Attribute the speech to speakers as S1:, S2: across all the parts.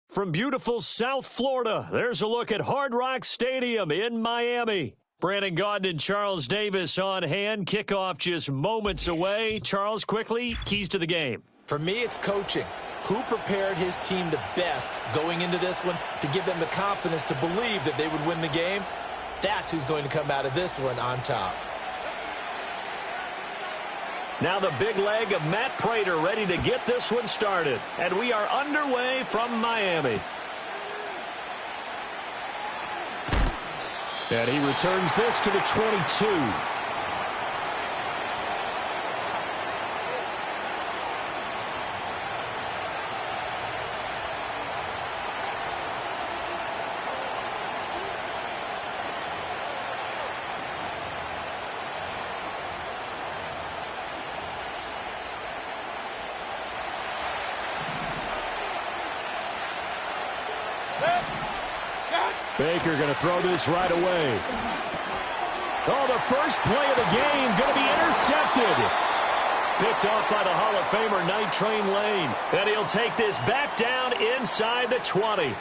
S1: From beautiful South Florida, there's a look at Hard Rock Stadium in Miami. Brandon Gaudin and Charles Davis on hand. Kickoff just moments away. Charles, quickly, keys to the game.
S2: For me, it's coaching. Who prepared his team the best going into this one to give them the confidence to believe that they would win the game? That's who's going to come out of this one on top.
S1: Now the big leg of Matt Prater ready to get this one started. And we are underway from Miami. And he returns this to the 22. Baker going to throw this right away. Oh, the first play of the game going to be intercepted. Picked off by the Hall of Famer Night Train Lane. And he'll take this back down inside the 20.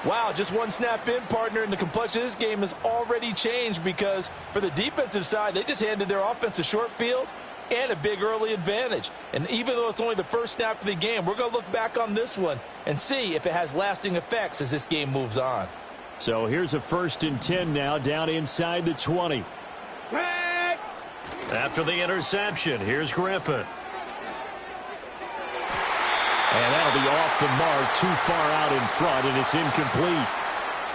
S2: Wow, just one snap in, partner, and the complexion of this game has already changed because for the defensive side, they just handed their offense a short field and a big early advantage. And even though it's only the first snap of the game, we're going to look back on this one and see if it has lasting effects as this game moves on.
S1: So here's a 1st and 10 now down inside the 20. After the interception, here's Griffin. And that'll be off the mark, too far out in front, and it's incomplete.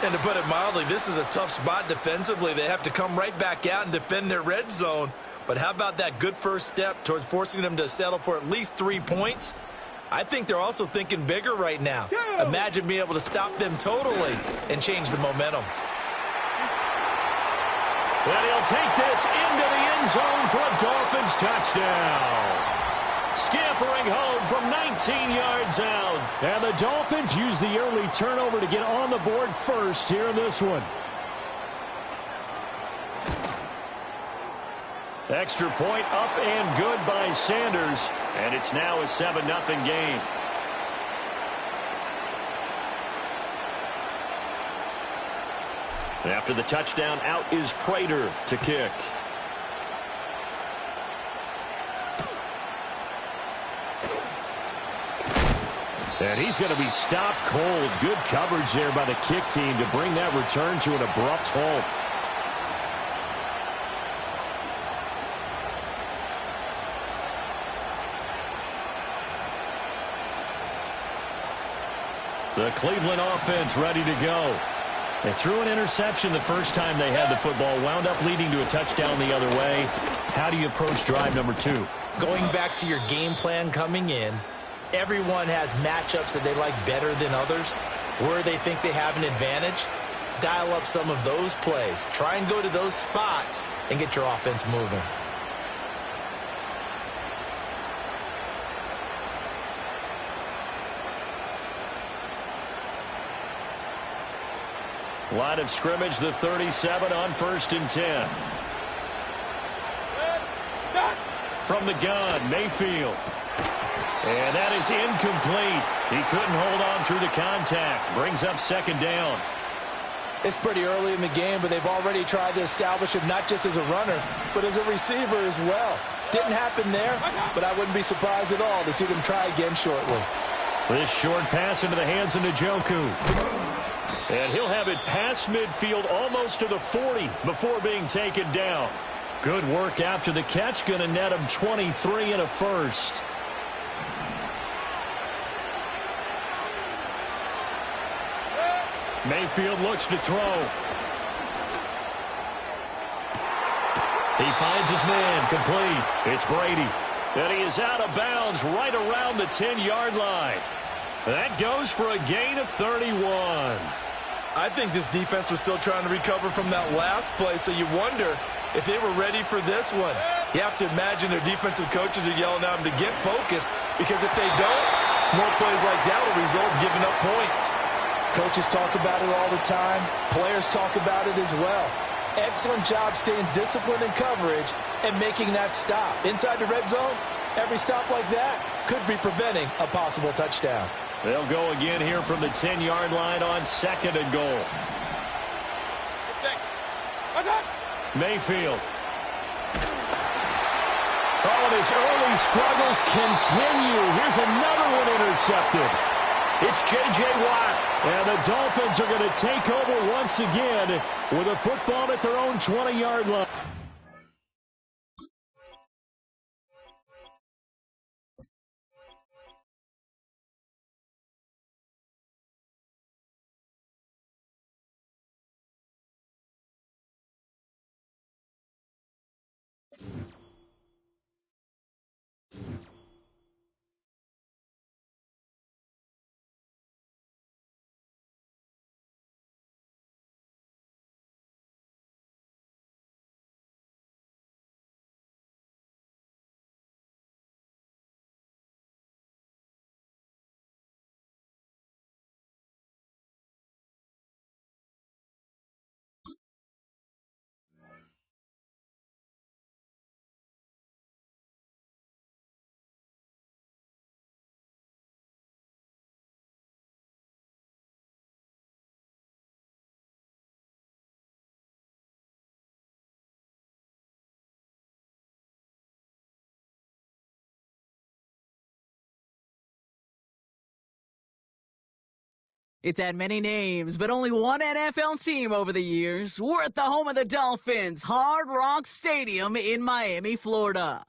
S2: And to put it mildly, this is a tough spot defensively. They have to come right back out and defend their red zone. But how about that good first step towards forcing them to settle for at least 3 points? I think they're also thinking bigger right now. Imagine being able to stop them totally and change the momentum.
S1: And he'll take this into the end zone for a Dolphins touchdown. Scampering home from 19 yards out. And the Dolphins use the early turnover to get on the board first here in this one. Extra point up and good by Sanders. And it's now a 7-0 game. After the touchdown, out is Prater to kick. And he's going to be stopped cold. Good coverage there by the kick team to bring that return to an abrupt halt. The Cleveland offense ready to go. They threw an interception the first time they had the football, wound up leading to a touchdown the other way. How do you approach drive number 2?
S2: Going back to your game plan coming in, everyone has matchups that they like better than others. Where they think they have an advantage, dial up some of those plays. Try and go to those spots and get your offense moving.
S1: Line of scrimmage, the 37 on 1st and 10. From the gun, Mayfield. And that is incomplete. He couldn't hold on through the contact. Brings up 2nd down.
S2: It's pretty early in the game, but they've already tried to establish him not just as a runner, but as a receiver as well. Didn't happen there, but I wouldn't be surprised at all to see them try again shortly.
S1: This short pass into the hands of Njoku. And he'll have it past midfield almost to the 40 before being taken down. Good work after the catch. Going to net him 23 and a first. Mayfield looks to throw. He finds his man complete. It's Brady. And he is out of bounds right around the 10-yard line. That goes for a gain of 31.
S2: I think this defense was still trying to recover from that last play, so you wonder if they were ready for this one. You have to imagine their defensive coaches are yelling at them to get focused, because if they don't, more plays like that will result in giving up points. Coaches talk about it all the time. Players talk about it as well. Excellent job staying disciplined in coverage and making that stop. Inside the red zone, every stop like that could be preventing a possible touchdown.
S1: They'll go again here from the 10-yard line on 2nd and goal. Mayfield. Oh, and his early struggles continue. Here's another one intercepted. It's J.J. Watt. And the Dolphins are going to take over once again with a football at their own 20-yard line.
S3: It's had many names, but only one NFL team over the years. We're at the home of the Dolphins, Hard Rock Stadium in Miami, Florida.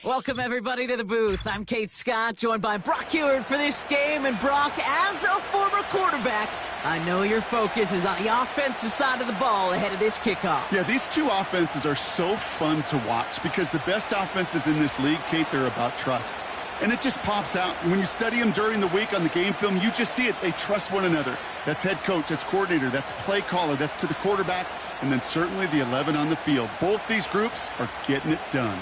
S3: Welcome, everybody, to the booth. I'm Kate Scott, joined by Brock Heward for this game. And, Brock, as a former quarterback, I know your focus is on the offensive side of the ball ahead of this kickoff.
S4: Yeah, these two offenses are so fun to watch because the best offenses in this league, Kate, they're about trust. And it just pops out. When you study them during the week on the game film, you just see it. They trust one another. That's head coach, that's coordinator, that's play caller, that's to the quarterback, and then certainly the 11 on the field. Both these groups are getting it done.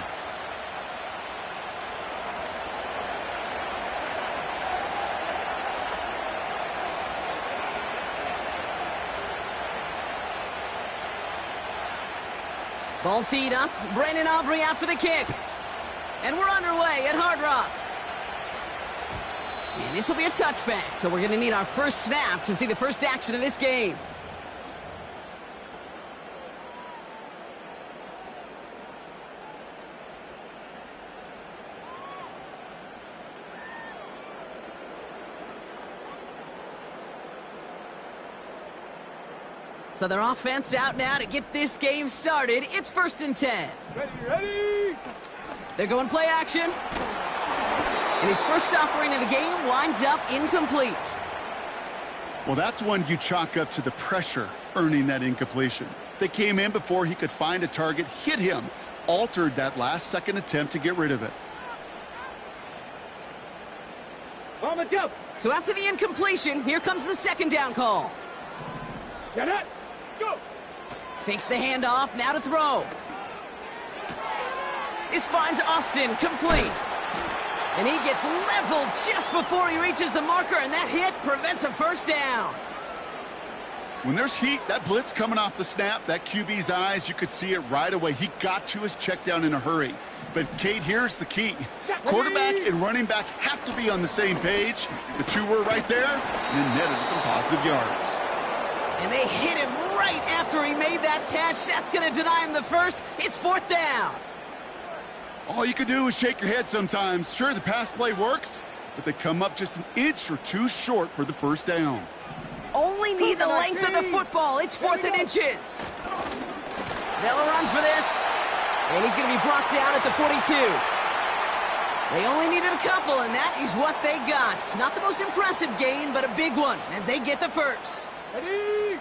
S3: Ball teed up. Brandon Aubrey out for the kick. And we're underway at Hard Rock. And this will be a touchback, so we're going to need our first snap to see the first action of this game. So their offense out now to get this game started. It's 1st and 10.
S5: Ready.
S3: They're going play action. And his first offering of the game winds up incomplete.
S4: Well, that's one you chalk up to the pressure earning that incompletion. They came in before he could find a target, hit him, altered that last-second attempt to get rid of it.
S3: So after the incompletion, here comes the 2nd down call.
S5: Get it. Go.
S3: Fakes the handoff, now to throw. This finds Austin, complete. And he gets leveled just before he reaches the marker, and that hit prevents a first down.
S4: When there's heat, that blitz coming off the snap, that QB's eyes, you could see it right away. He got to his check down in a hurry. But, Kate, here's the key. Quarterback and running back have to be on the same page. The two were right there, and netted some positive yards.
S3: And they hit him right after he made that catch. That's going to deny him the first. It's 4th down.
S4: All you can do is shake your head sometimes. Sure, the pass play works, but they come up just an inch or two short for the first down.
S3: Only need the length of the football. It's 4th and inches. They'll run for this. And he's going to be brought down at the 42. They only needed a couple, and that is what they got. Not the most impressive gain, but a big one as they get the first.
S5: Ready.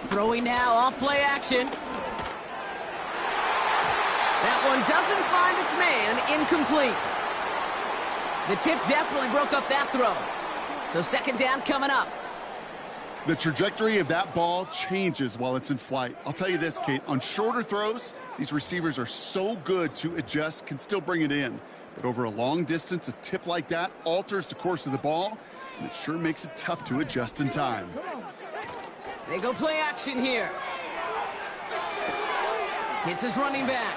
S3: Throwing now off play action. That one doesn't find its man, incomplete. The tip definitely broke up that throw. So 2nd down coming up.
S4: The trajectory of that ball changes while it's in flight. I'll tell you this, Kate, on shorter throws, these receivers are so good to adjust, can still bring it in. But over a long distance, a tip like that alters the course of the ball, and it sure makes it tough to adjust in time.
S3: They go play action here. Hits his running back.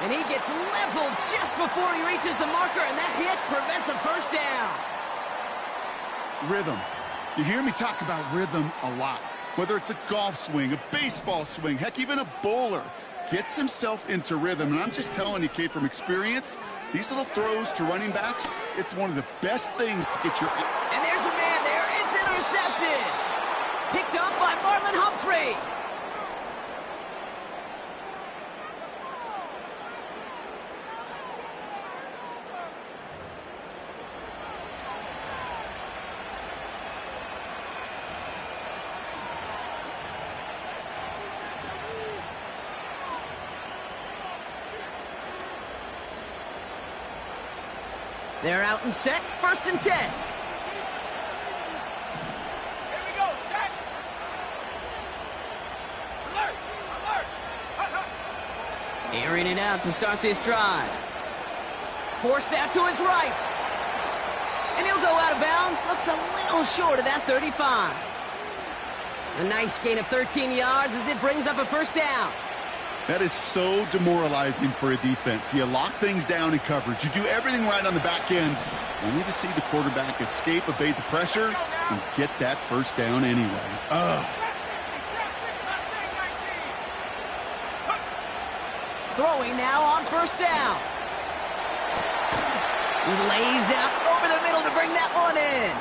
S3: And he gets leveled just before he reaches the marker, and that hit prevents a first down.
S4: Rhythm. You hear me talk about rhythm a lot. Whether it's a golf swing, a baseball swing, heck, even a bowler gets himself into rhythm. And I'm just telling you, Kate, from experience, these little throws to running backs, it's one of the best things to get your...
S3: And there's a man there. It's intercepted. Picked up by Marlon Humphrey. They're out and set, 1st and 10.
S5: Here we go, set. Alert, alert. Hut, hut.
S3: Airing it out to start this drive. Forced out to his right. And he'll go out of bounds. Looks a little short of that 35. A nice gain of 13 yards as it brings up a first down.
S4: That is so demoralizing for a defense. You lock things down in coverage. You do everything right on the back end, only to see the quarterback escape, evade the pressure, and get that first down anyway.
S3: Throwing now on first down. He lays out over the middle to bring that one in.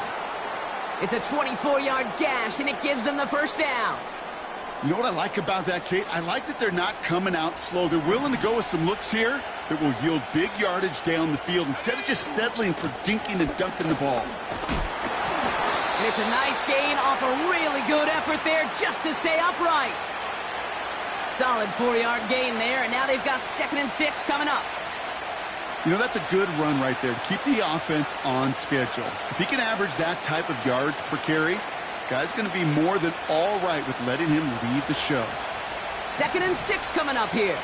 S3: It's a 24-yard gash, and it gives them the first down.
S4: You know what I like about that, Kate? I like that they're not coming out slow. They're willing to go with some looks here that will yield big yardage down the field instead of just settling for dinking and dunking the ball.
S3: And it's a nice gain off a really good effort there just to stay upright. Solid 4-yard gain there, and now they've got 2nd and 6 coming up.
S4: You know, that's a good run right there to keep the offense on schedule. If he can average that type of yards per carry, guy's going to be more than all right with letting him lead the show.
S3: 2nd and 6 coming up here.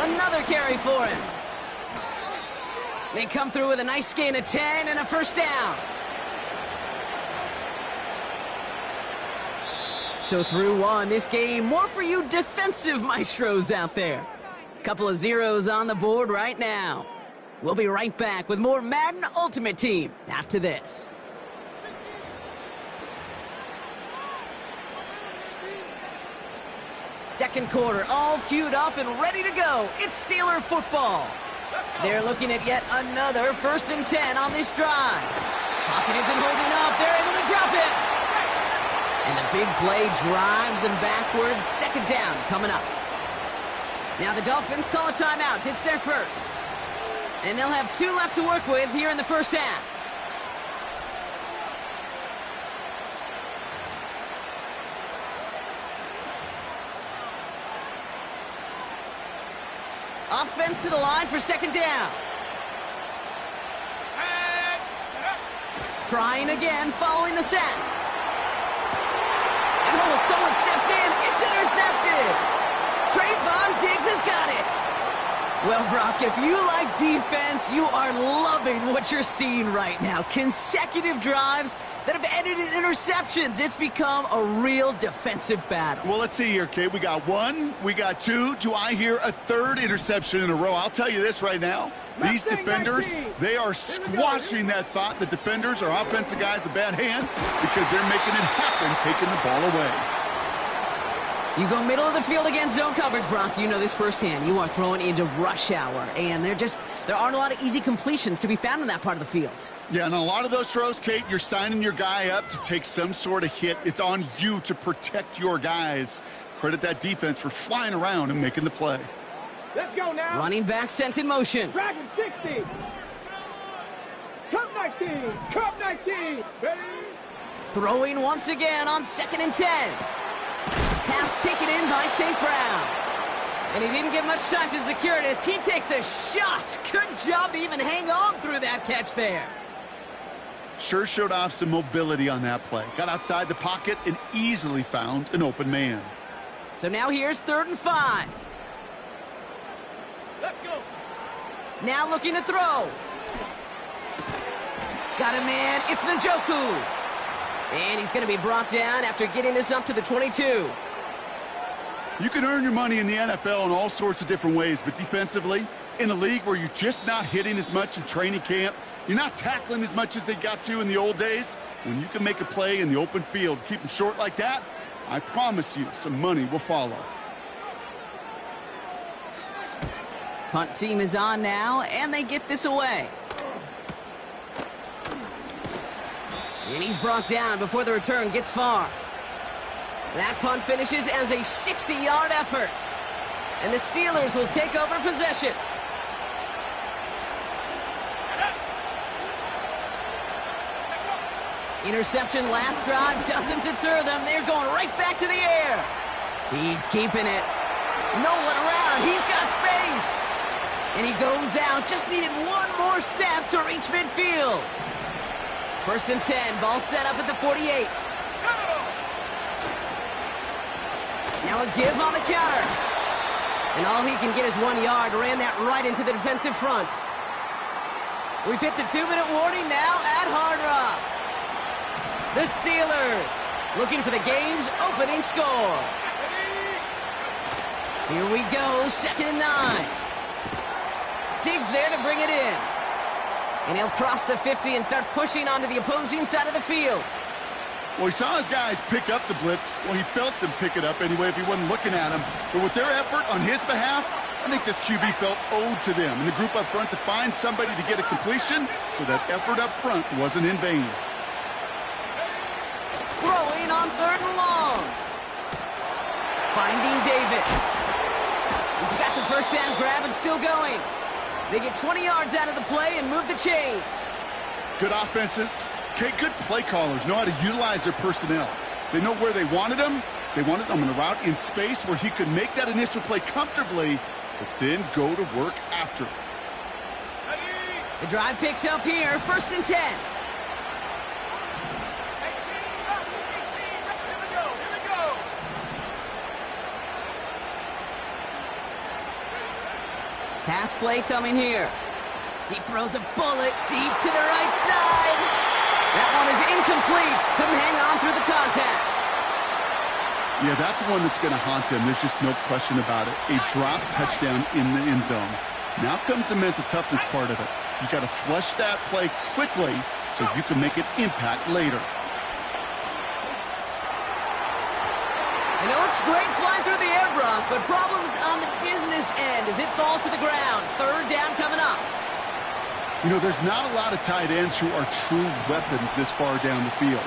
S3: Another carry for him. They come through with a nice gain of 10 and a first down. So through one, this game, more for you defensive maestros out there. Couple of zeros on the board right now. We'll be right back with more Madden Ultimate Team after this. Second quarter, all queued up and ready to go. It's Steeler football. They're looking at yet another 1st and 10 on this drive. Pocket isn't holding up. They're able to drop it. And the big play drives them backwards. 2nd down coming up. Now the Dolphins call a timeout. It's their first. And they'll have 2 left to work with here in the first half. Offense to the line for 2nd down. Trying again following the sack. And someone stepped in. It's intercepted. Trayvon Diggs has got it. Well, Brock, if you like defense, you are loving what you're seeing right now. Consecutive drives that have ended in interceptions. It's become a real defensive battle.
S4: Well, let's see here, Kate. We got 1, we got 2. Do I hear a 3rd interception in a row? I'll tell you this right now. These defenders, they are squashing that thought. The defenders are offensive guys with bad hands because they're making it happen, taking the ball away.
S3: You go middle of the field against zone coverage, Brock. You know this firsthand. You are throwing into rush hour, and there aren't a lot of easy completions to be found in that part of the field.
S4: Yeah, and a lot of those throws, Kate, you're signing your guy up to take some sort of hit. It's on you to protect your guys. Credit that defense for flying around and making the play.
S5: Let's go now.
S3: Running back sent in motion.
S5: Dragon 60. Cup 19. Cup 19. Ready?
S3: Throwing once again on 2nd and 10. Pass taken in by St. Brown. And he didn't get much time to secure it as he takes a shot. Good job to even hang on through that catch there.
S4: Sure showed off some mobility on that play. Got outside the pocket and easily found an open man.
S3: So now here's 3rd and 5.
S5: Let's go.
S3: Now looking to throw. Got a man. It's Njoku. And he's going to be brought down after getting this up to the 22.
S4: You can earn your money in the NFL in all sorts of different ways, but defensively, in a league where you're just not hitting as much in training camp, you're not tackling as much as they got to in the old days, when you can make a play in the open field, keep them short like that, I promise you some money will follow.
S3: Punt team is on now, and they get this away. And he's brought down before the return gets far. That punt finishes as a 60-yard effort. And the Steelers will take over possession. Interception last drive doesn't deter them. They're going right back to the air. He's keeping it. No one around. He's got space. And he goes out. Just needed one more step to reach midfield. 1st and 10. Ball set up at the 48. Now a give on the counter. And all he can get is 1 yard. Ran that right into the defensive front. We've hit the 2-minute warning now at Hard Rock. The Steelers looking for the game's opening score. Here we go, 2nd and 9. Diggs there to bring it in. And he'll cross the 50 and start pushing onto the opposing side of the field.
S4: Well, he saw his guys pick up the blitz. Well, he felt them pick it up anyway if he wasn't looking at him. But with their effort on his behalf, I think this QB felt owed to them and the group up front to find somebody to get a completion, so that effort up front wasn't in vain.
S3: Throwing on 3rd and long. Finding Davis. He's got the first down grab and still going. They get 20 yards out of the play and move the chains.
S4: Good offenses. Okay, good play callers know how to utilize their personnel. They know where they wanted him. They wanted him on a route in space where he could make that initial play comfortably, but then go to work after.
S3: The drive picks up here, 1st and 10. Pass play coming here. He throws a bullet deep to the right side. That one is incomplete. Couldn't hang on through the contact.
S4: Yeah, that's one that's going to haunt him. There's just no question about it. A drop touchdown in the end zone. Now comes the mental toughness part of it. You got to flush that play quickly so you can make an impact later.
S3: I know it's great flying through the air, Brock, but problems on the business end as it falls to the ground. 3rd down coming up.
S4: You know, there's not a lot of tight ends who are true weapons this far down the field.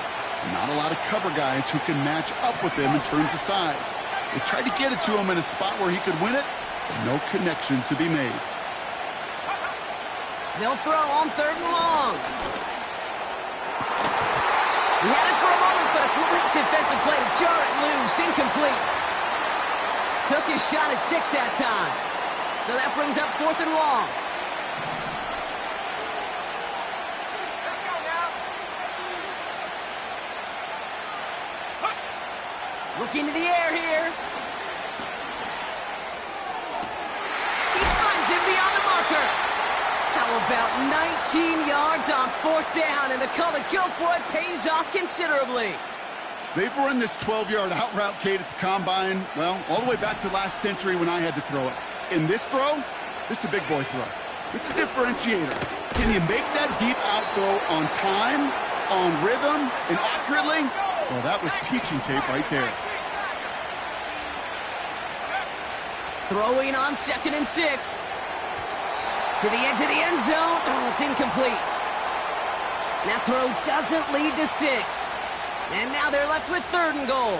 S4: Not a lot of cover guys who can match up with him in terms of size. They tried to get it to him in a spot where he could win it, but no connection to be made.
S3: They'll throw on 3rd and long. He had it for a moment, but a great defensive play to jar it loose. Incomplete. Took his shot at 6 that time. So that brings up 4th and long.
S5: Let's go now.
S3: Looking to the air here. He finds him beyond the marker. How about 19 yards on 4th down, and the call to go for it pays off considerably.
S4: They've run this 12-yard out route, Kate, at the combine, well, all the way back to last century when I had to throw it. In this throw, this is a big boy throw. This is a differentiator. Can you make that deep out throw on time, on rhythm, and accurately? Well, that was teaching tape right there.
S3: Throwing on 2nd and 6. To the edge of the end zone. Oh, it's incomplete. That throw doesn't lead to 6. And now they're left with 3rd and goal.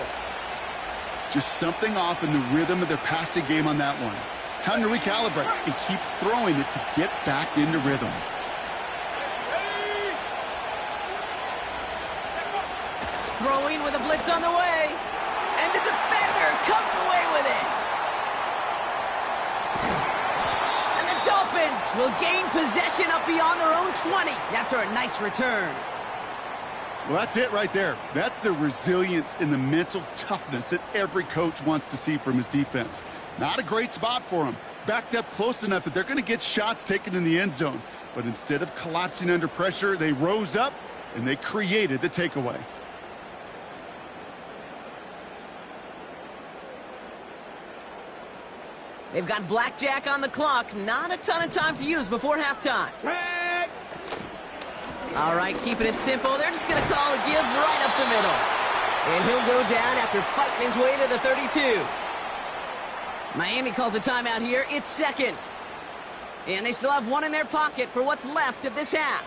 S4: Just something off in the rhythm of their passing game on that one. Time to recalibrate and keep throwing it to get back into rhythm.
S3: Throwing with a blitz on the way. And the defender comes away with it. And the Dolphins will gain possession up beyond their own 20 after a nice return.
S4: Well, that's it right there. That's the resilience and the mental toughness that every coach wants to see from his defense. Not a great spot for him. Backed up close enough that they're going to get shots taken in the end zone. But instead of collapsing under pressure, they rose up and they created the takeaway.
S3: They've got blackjack on the clock. Not a ton of time to use before halftime. All right, keeping it simple. They're just going to call a give right up the middle. And he'll go down after fighting his way to the 32. Miami calls a timeout here. It's second. And they still have one in their pocket for what's left of this half.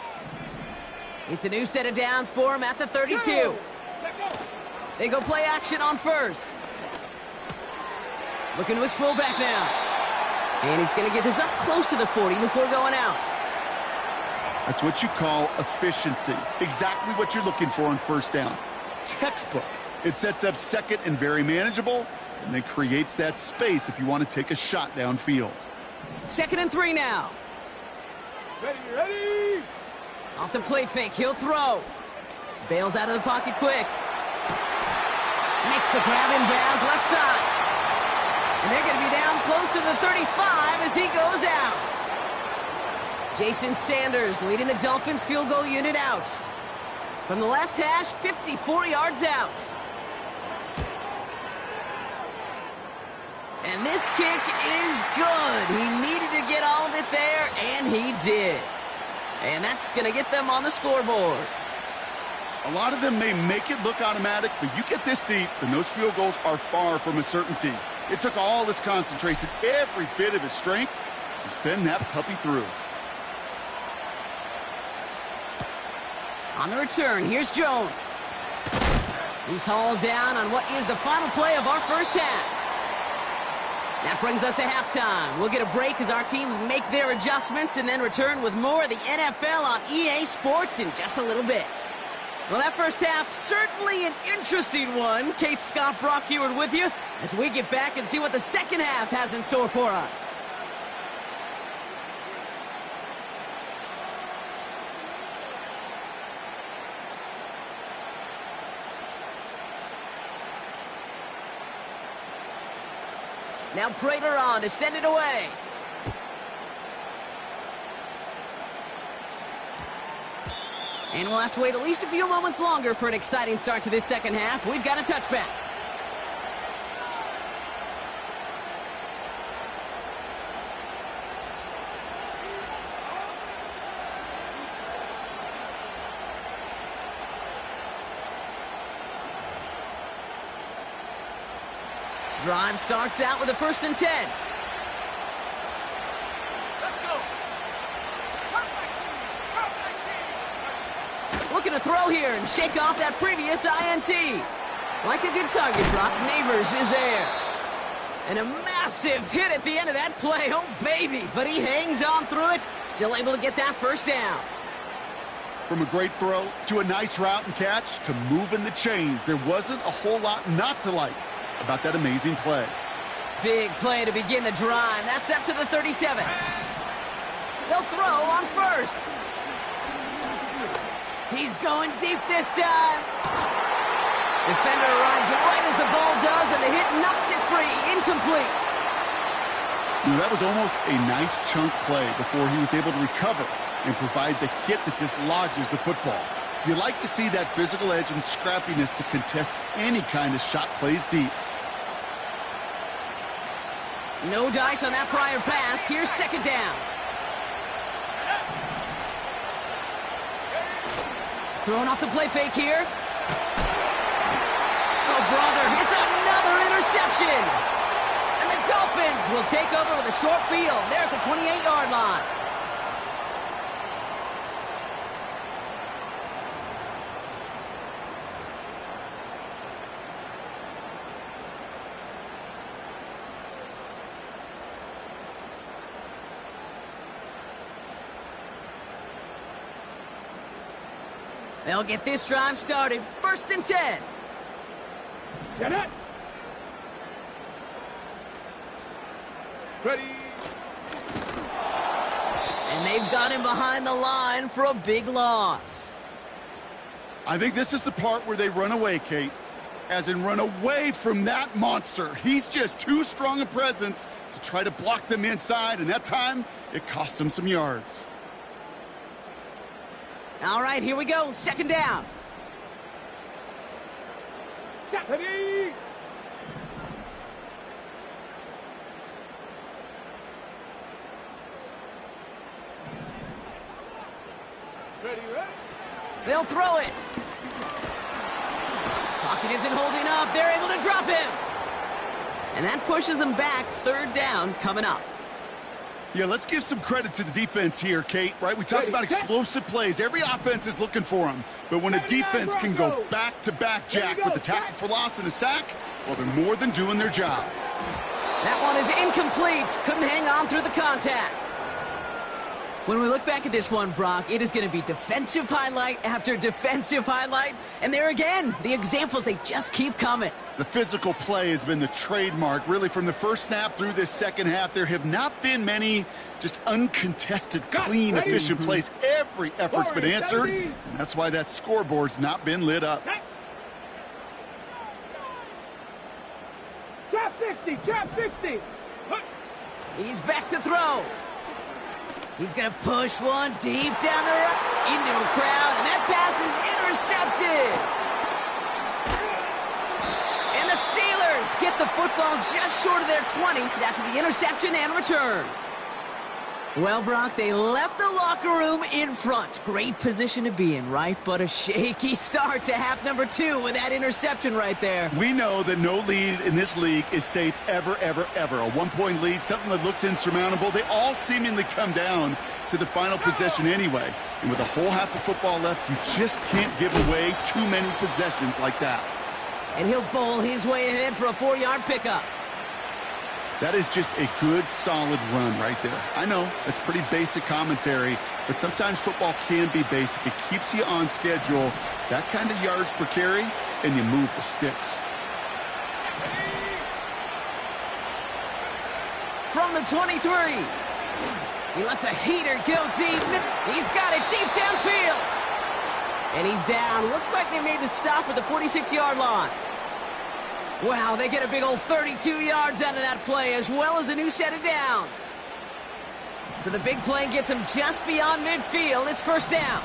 S3: It's a new set of downs for him at the 32. They go play action on first. Looking to his fullback now. And he's going to get this up close to the 40 before going out.
S4: That's what you call efficiency. Exactly what you're looking for on first down. Textbook. It sets up second and very manageable, and then creates that space if you want to take a shot downfield.
S3: 2nd and 3 now.
S5: Ready.
S3: Off the play fake, he'll throw. Bails out of the pocket quick. Makes the grab inbounds left side. And they're going to be down close to the 35 as he goes out. Jason Sanders leading the Dolphins field goal unit out. From the left hash, 54 yards out. And this kick is good. He needed to get all of it there, and he did. And that's going to get them on the scoreboard.
S4: A lot of them may make it look automatic, but you get this deep, and those field goals are far from a certainty. It took all his concentration, every bit of his strength, to send that puppy through.
S3: On the return, here's Jones. He's hauled down on what is the final play of our first half. That brings us to halftime. We'll get a break as our teams make their adjustments and then return with more of the NFL on EA Sports in just a little bit. Well, that first half, certainly an interesting one. Kate Scott, Brock Heward with you as we get back and see what the second half has in store for us. Now Prater on to send it away. And we'll have to wait at least a few moments longer for an exciting start to this second half. We've got a touchback. Drive starts out with a 1st and 10.
S5: Let's go.
S3: Looking to throw here and shake off that previous INT. Like a good target, Brock Neighbors is there. And a massive hit at the end of that play. Oh, baby. But he hangs on through it. Still able to get that first down.
S4: From a great throw to a nice route and catch to moving the chains, there wasn't a whole lot not to like about that amazing play.
S3: Big play to begin the drive. That's up to the 37. They'll throw on first. He's going deep this time. Defender arrives right as the ball does, and the hit knocks it free. Incomplete.
S4: You know, that was almost a nice chunk play before he was able to recover and provide the hit that dislodges the football. You like to see that physical edge and scrappiness to contest any kind of shot plays deep.
S3: No dice on that prior pass. Here's 2nd down. Throwing off the play fake here. Oh, brother, it's another interception. And the Dolphins will take over with a short field. They're at the 28-yard line. They'll get this drive started. 1st and 10.
S5: Get it. Ready.
S3: And they've got him behind the line for a big loss.
S4: I think this is the part where they run away, Kate. As in run away from that monster. He's just too strong a presence to try to block them inside, and that time, it cost him some yards.
S3: All right, here we go. Second down.
S5: Ready? Ready?
S3: They'll throw it. Pocket isn't holding up. They're able to drop him. And that pushes them back. Third down coming up.
S4: Yeah, let's give some credit to the defense here, Kate, right? We talk about explosive plays. Every offense is looking for them. But when a defense can go back-to-back, Jack, with the tackle for loss and a sack, well, they're more than doing their job.
S3: That one is incomplete. Couldn't hang on through the contact. When we look back at this one, Brock, it is going to be defensive highlight after defensive highlight. And there again, the examples, they just keep coming.
S4: The physical play has been the trademark, really, from the first snap through this second half. There have not been many just uncontested, clean, efficient plays. Every effort's been answered, and that's why that scoreboard's not been lit up.
S5: Trap 60, trap 60.
S3: He's back to throw. He's going to push one deep down the road into a crowd, and that pass is intercepted. And the Steelers get the football just short of their 20 after the interception and return. Well, Brock, they left the locker room in front. Great position to be in, right? But a shaky start to half number 2 with that interception right there.
S4: We know that no lead in this league is safe ever, ever, ever. A one-point lead, something that looks insurmountable. They all seemingly come down to the final possession anyway. And with a whole half of football left, you just can't give away too many possessions like that.
S3: And he'll bowl his way ahead for a 4-yard pickup.
S4: That is just a good, solid run right there. I know, that's pretty basic commentary, but sometimes football can be basic. It keeps you on schedule, that kind of yards per carry, and you move the sticks.
S3: From the 23, he lets a heater go deep. He's got it deep downfield. And he's down. Looks like they made the stop at the 46-yard line. Wow, they get a big old 32 yards out of that play, as well as a new set of downs. So the big play gets them just beyond midfield. It's first down.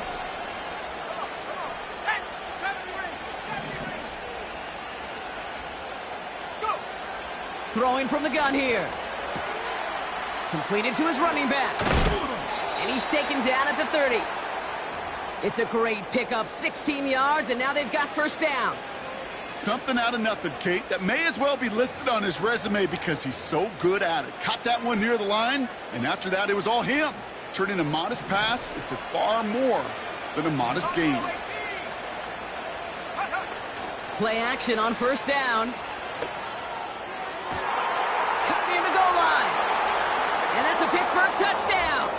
S3: Throwing from the gun here. Completed to his running back. And he's taken down at the 30. It's a great pickup, 16 yards, and now they've got first down.
S4: Something out of nothing, Kate, that may as well be listed on his resume because he's so good at it. Caught that one near the line, and after that, it was all him. Turning a modest pass into far more than a modest gain.
S3: Play action on first down. Cut near the goal line. And that's a Pittsburgh touchdown.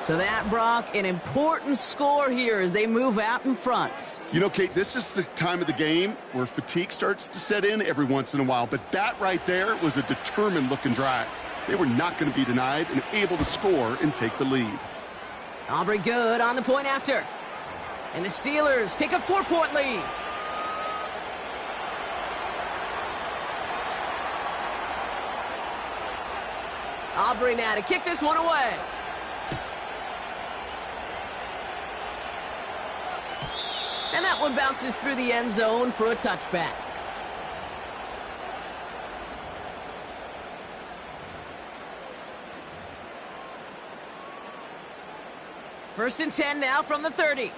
S3: So that, Brock, an important score here as they move out in front.
S4: You know, Kate, this is the time of the game where fatigue starts to set in every once in a while. But that right there was a determined-looking drive. They were not going to be denied and able to score and take the lead.
S3: Aubrey good on the point after. And the Steelers take a 4-point lead. Aubrey now to kick this one away. And that one bounces through the end zone for a touchback. First and 10 now from the 30.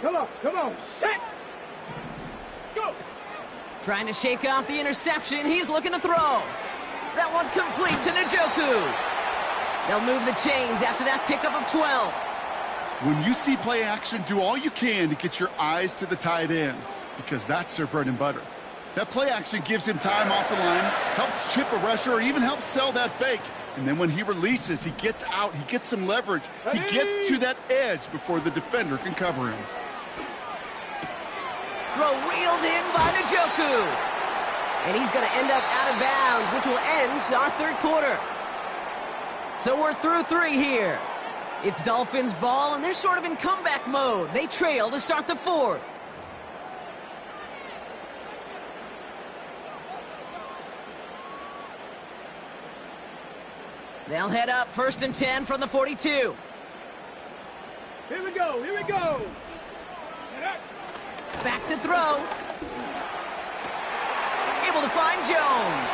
S5: Come on, set. Go.
S3: Trying to shake off the interception. He's looking to throw. That one complete to Njoku. They'll move the chains after that pickup of 12.
S4: When you see play action, do all you can to get your eyes to the tight end because that's their bread and butter. That play action gives him time off the line, helps chip a rusher, or even helps sell that fake. And then when he releases, he gets out, he gets some leverage. He gets to that edge before the defender can cover him.
S3: Throw reeled in by Njoku. And he's going to end up out of bounds, which will end our third quarter. So we're through 3 here. It's Dolphins ball, and they're sort of in comeback mode. They trail to start the fourth. They'll head up 1st and 10 from the 42.
S5: Here we go, here we go.
S3: Back to throw. Able to find Jones.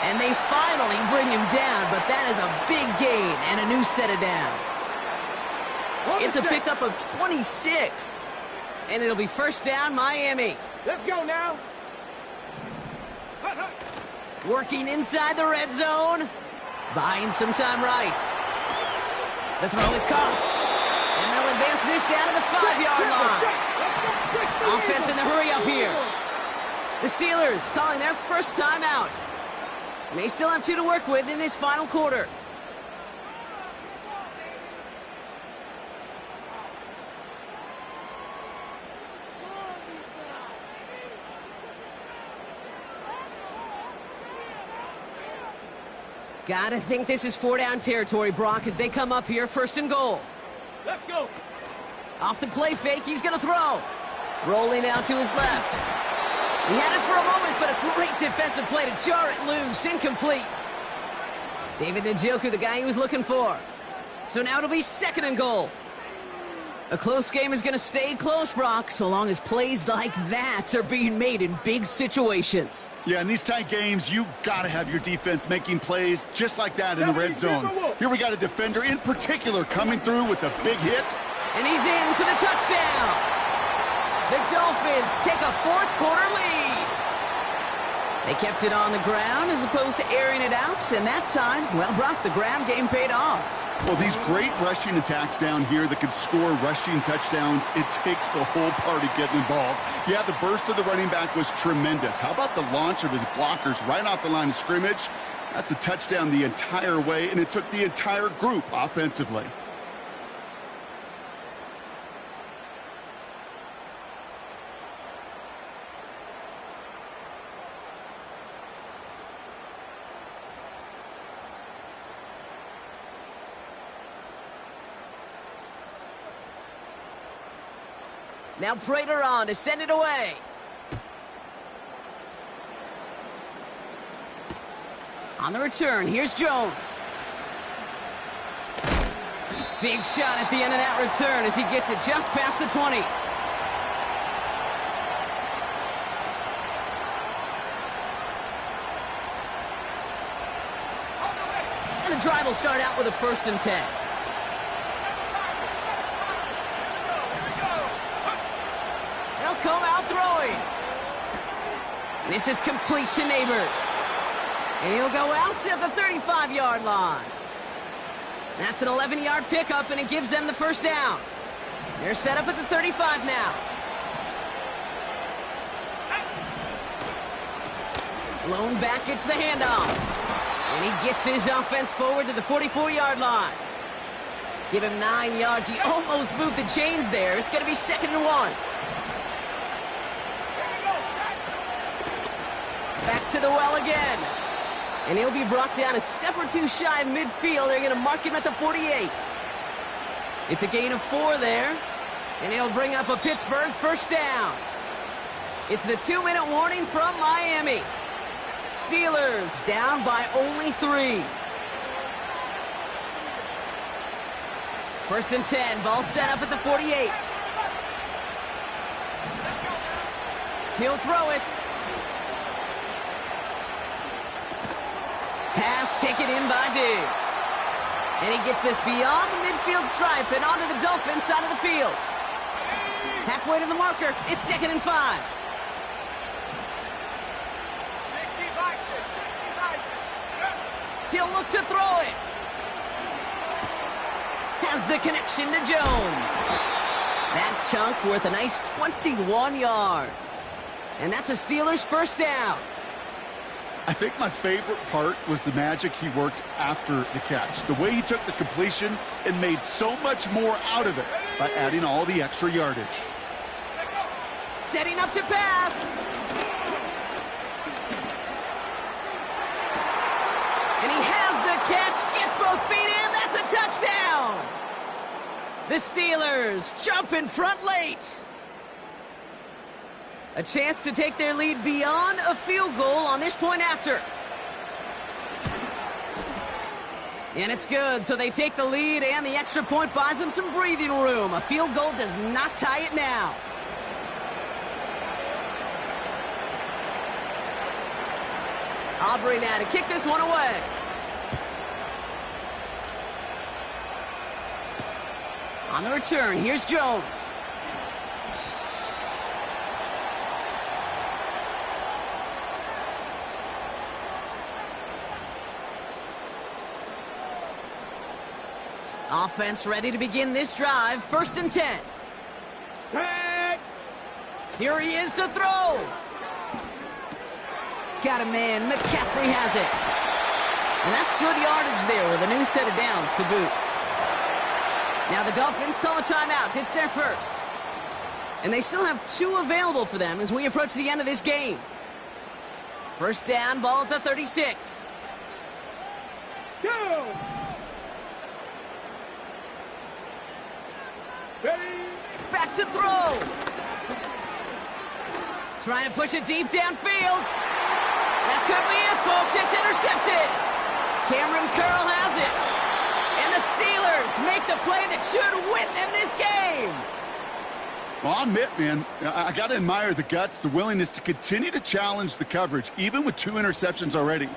S3: And they finally bring him down, but that is a big gain and a new set of downs. It's a pickup of 26. And it'll be 1st down, Miami.
S5: Let's go now.
S3: Working inside the red zone. Buying some time right. The throw is caught. And they'll advance this down to the 5-yard line. Offense in the hurry up here. The Steelers calling their first timeout. May still have 2 to work with in this final quarter. Gotta think this is 4-down territory, Brock, as they come up here 1st and goal.
S5: Let's go.
S3: Off the play fake, he's gonna throw. Rolling out to his left. He had it for a moment, but a great defensive play to jar it loose. Incomplete. David Njoku, the guy he was looking for. So now it'll be 2nd and goal. A close game is going to stay close, Brock, so long as plays like that are being made in big situations.
S4: Yeah, in these tight games, you got to have your defense making plays just like that in the red zone. Here we got a defender in particular coming through with a big hit.
S3: And he's in for the touchdown. The Dolphins take a 4th quarter lead. They kept it on the ground as opposed to airing it out, and that time, well, Brock, the ground game paid off.
S4: Well, these great rushing attacks down here that could score rushing touchdowns, it takes the whole party getting involved. Yeah, the burst of the running back was tremendous. How about the launch of his blockers right off the line of scrimmage? That's a touchdown the entire way, and it took the entire group offensively.
S3: Now Prater on to send it away. On the return, here's Jones. Big shot at the end of that return as he gets it just past the 20. And the drive will start out with a 1st and 10. Come out throwing. This is complete to Neighbors. And he'll go out to the 35-yard line. That's an 11-yard pickup, and it gives them the 1st down. They're set up at the 35 now. Lone back gets the handoff. And he gets his offense forward to the 44-yard line. Give him 9 yards. He almost moved the chains there. It's going to be 2nd and 1. Back to the well again. And he'll be brought down a step or 2 shy of midfield. They're going to mark him at the 48. It's a gain of 4 there. And he'll bring up a Pittsburgh 1st down. It's the 2-minute warning from Miami. Steelers down by only 3. 1st and 10. Ball set up at the 48. He'll throw it. Pass taken in by Diggs. And he gets this beyond the midfield stripe and onto the Dolphins side of the field. Halfway to the marker. It's 2nd and 5. 65. He'll look to throw it. Has the connection to Jones. That chunk worth a nice 21 yards. And that's a Steelers 1st down.
S4: I think my favorite part was the magic he worked after the catch. The way he took the completion and made so much more out of it by adding all the extra yardage.
S3: Setting up to pass. And he has the catch, gets both feet in. That's a touchdown. The Steelers jump in front late. A chance to take their lead beyond a field goal on this point after. And it's good, so they take the lead, and the extra point buys them some breathing room. A field goal does not tie it now. Aubrey now to kick this one away. On the return, here's Jones. Offense ready to begin this drive. 1st and 10.
S5: Tag!
S3: Here he is to throw. Got a man. McCaffrey has it. And that's good yardage there with a new set of downs to boot. Now the Dolphins call a timeout. It's their first. And they still have 2 available for them as we approach the end of this game. 1st down, ball at the 36.
S5: Go! Ready?
S3: Back to throw. Trying to push it deep downfield. That could be it, folks. It's intercepted. Cameron Curl has it. And the Steelers make the play that should win them this game.
S4: Well, I'll admit, man, I got to admire the guts, the willingness to continue to challenge the coverage, even with 2 interceptions already.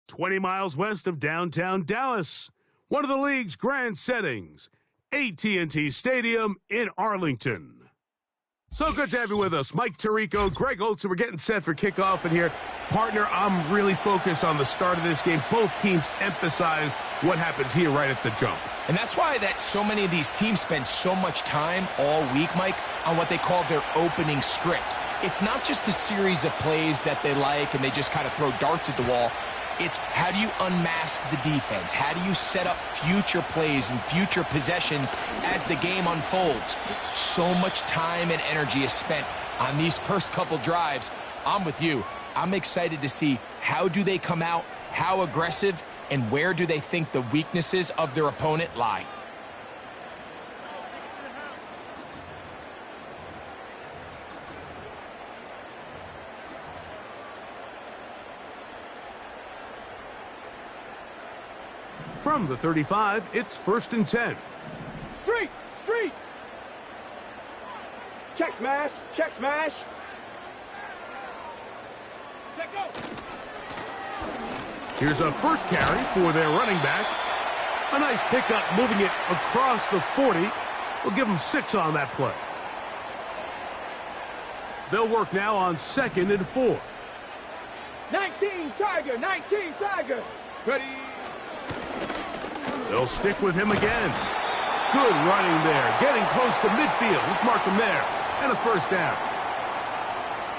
S6: "20 miles west of downtown Dallas, one of the league's grand settings, AT&T Stadium in Arlington. So good to have you with us. Mike Tirico, Greg Olson. We're getting set for kickoff in here. Partner, I'm really focused on the start of this game. Both teams emphasize what happens here right at the jump.
S7: And that's why so many of these teams spend so much time all week, Mike, on what they call their opening script. It's not just a series of plays that they like and they just kind of throw darts at the wall. It's how do you unmask the defense? How do you set up future plays and future possessions as the game unfolds? So much time and energy is spent on these first couple drives. I'm with you. I'm excited to see how do they come out, how aggressive, and where do they think the weaknesses of their opponent lie.
S6: From the 35, it's 1st and 10.
S5: Street! Street! Check smash! Check smash! Let go!
S6: Here's a first carry for their running back. A nice pickup moving it across the 40. We'll give them 6 on that play. They'll work now on 2nd and 4.
S5: 19 Tiger! 19 Tiger! Ready?
S6: They'll stick with him again. Good running there. Getting close to midfield. Let's mark him there. And a 1st down.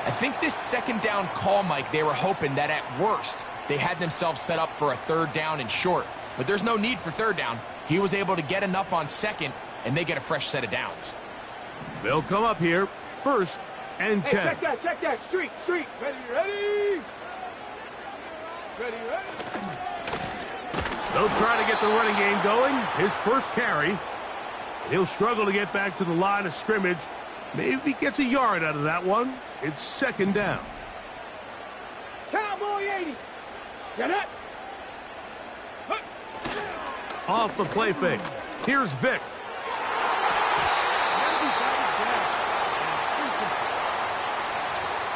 S7: I think this 2nd down call, Mike, they were hoping that at worst they had themselves set up for a 3rd down and short. But there's no need for 3rd down. He was able to get enough on 2nd, and they get a fresh set of downs.
S6: They'll come up here. 1st and 10.
S5: Hey, check that. Street! Street! Ready? Ready? Ready? Ready?
S6: They'll try to get the running game going. His first carry. He'll struggle to get back to the line of scrimmage. Maybe gets a yard out of that one. It's 2nd down.
S5: Cowboy 80. Get up.
S6: Off the play fake. Here's Vic.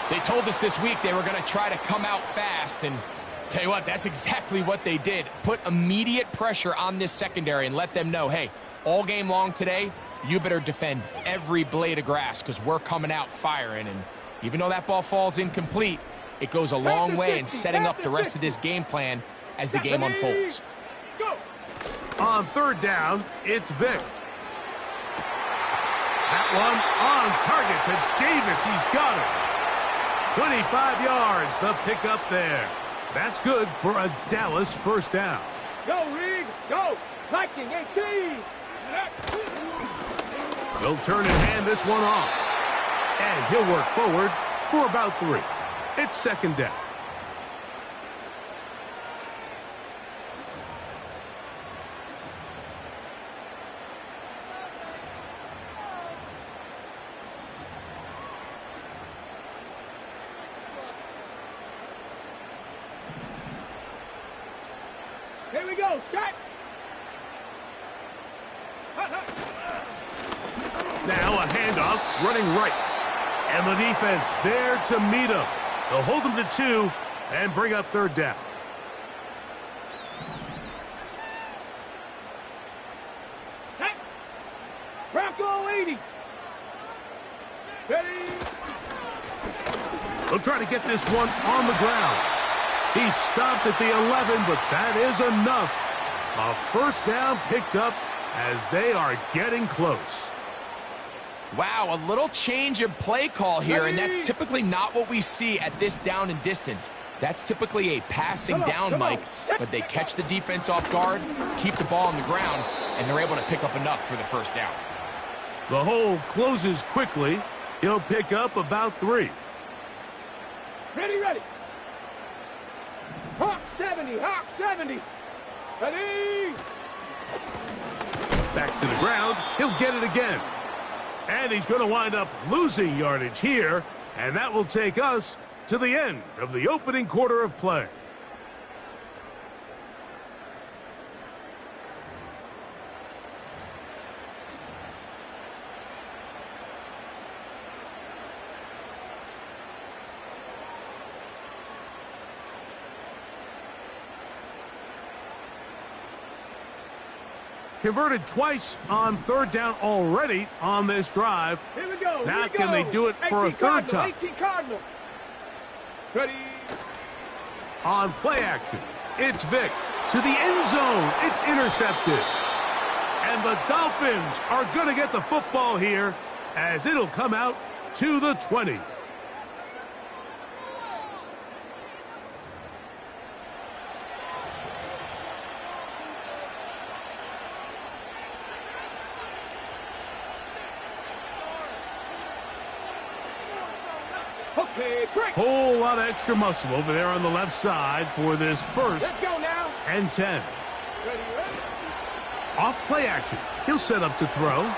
S7: They told us this week they were going to try to come out fast, and tell you what, that's exactly what they did. Put immediate pressure on this secondary and let them know, hey, all game long today, you better defend every blade of grass because we're coming out firing. And even though that ball falls incomplete, it goes a long way in setting up the rest of this game plan as the game unfolds.
S6: On third down, it's Vic. That one on target to Davis. He's got it. 25 yards, the pickup there. That's good for a Dallas first down.
S5: Go, Reed, go. Viking 18.
S6: They'll turn and hand this one off. And he'll work forward for about 3. It's second down.
S5: Here we go, shot.
S6: Now a handoff, running right. And the defense there to meet him. They'll hold him to 2 and bring up third down.
S5: Hey. Bronco 80. Ready.
S6: They'll try to get this one on the ground. He stopped at the 11, but that is enough. A first down picked up as they are getting close.
S7: Wow, a little change of play call here, and that's typically not what we see at this down and distance. That's typically a passing down, Mike, but they catch the defense off guard, keep the ball on the ground, and they're able to pick up enough for the first down.
S6: The hole closes quickly. He'll pick up about 3.
S5: Ready, ready. Hawk 70, Hawk 70. Ready.
S6: Back to the ground. He'll get it again. And he's going to wind up losing yardage here, and that will take us to the end of the opening quarter of play. Converted twice on third down already on this drive.
S5: Here we go.
S6: Now
S5: here we
S6: can
S5: go.
S6: they do it for a third time?
S5: 18 Cardinal. Ready.
S6: On play action, it's Vic to the end zone. It's intercepted. And the Dolphins are going to get the football here as it'll come out to the 20.
S5: Okay, break.
S6: Whole lot of extra muscle over there on the left side for this first
S5: Let's go now.
S6: and 10.
S5: Ready, ready.
S6: Off play action. He'll set up to throw.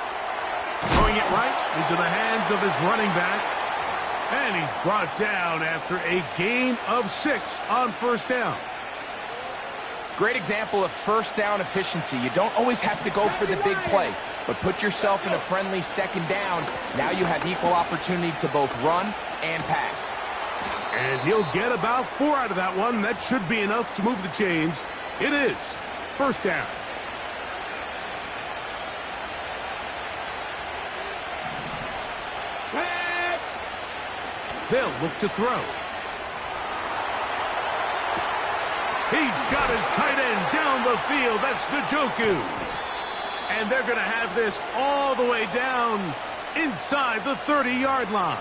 S6: Throwing it right into the hands of his running back. And he's brought down after a gain of 6 on first down.
S7: Great example of first down efficiency. You don't always have to go for the big play, but put yourself in a friendly second down. Now you have equal opportunity to both run and pass.
S6: And he'll get about 4 out of that one. That should be enough to move the chains. It is first down.
S5: Back.
S6: They'll look to throw. He's got his tight end down the field. That's Njoku. And they're going to have this all the way down inside the 30-yard line.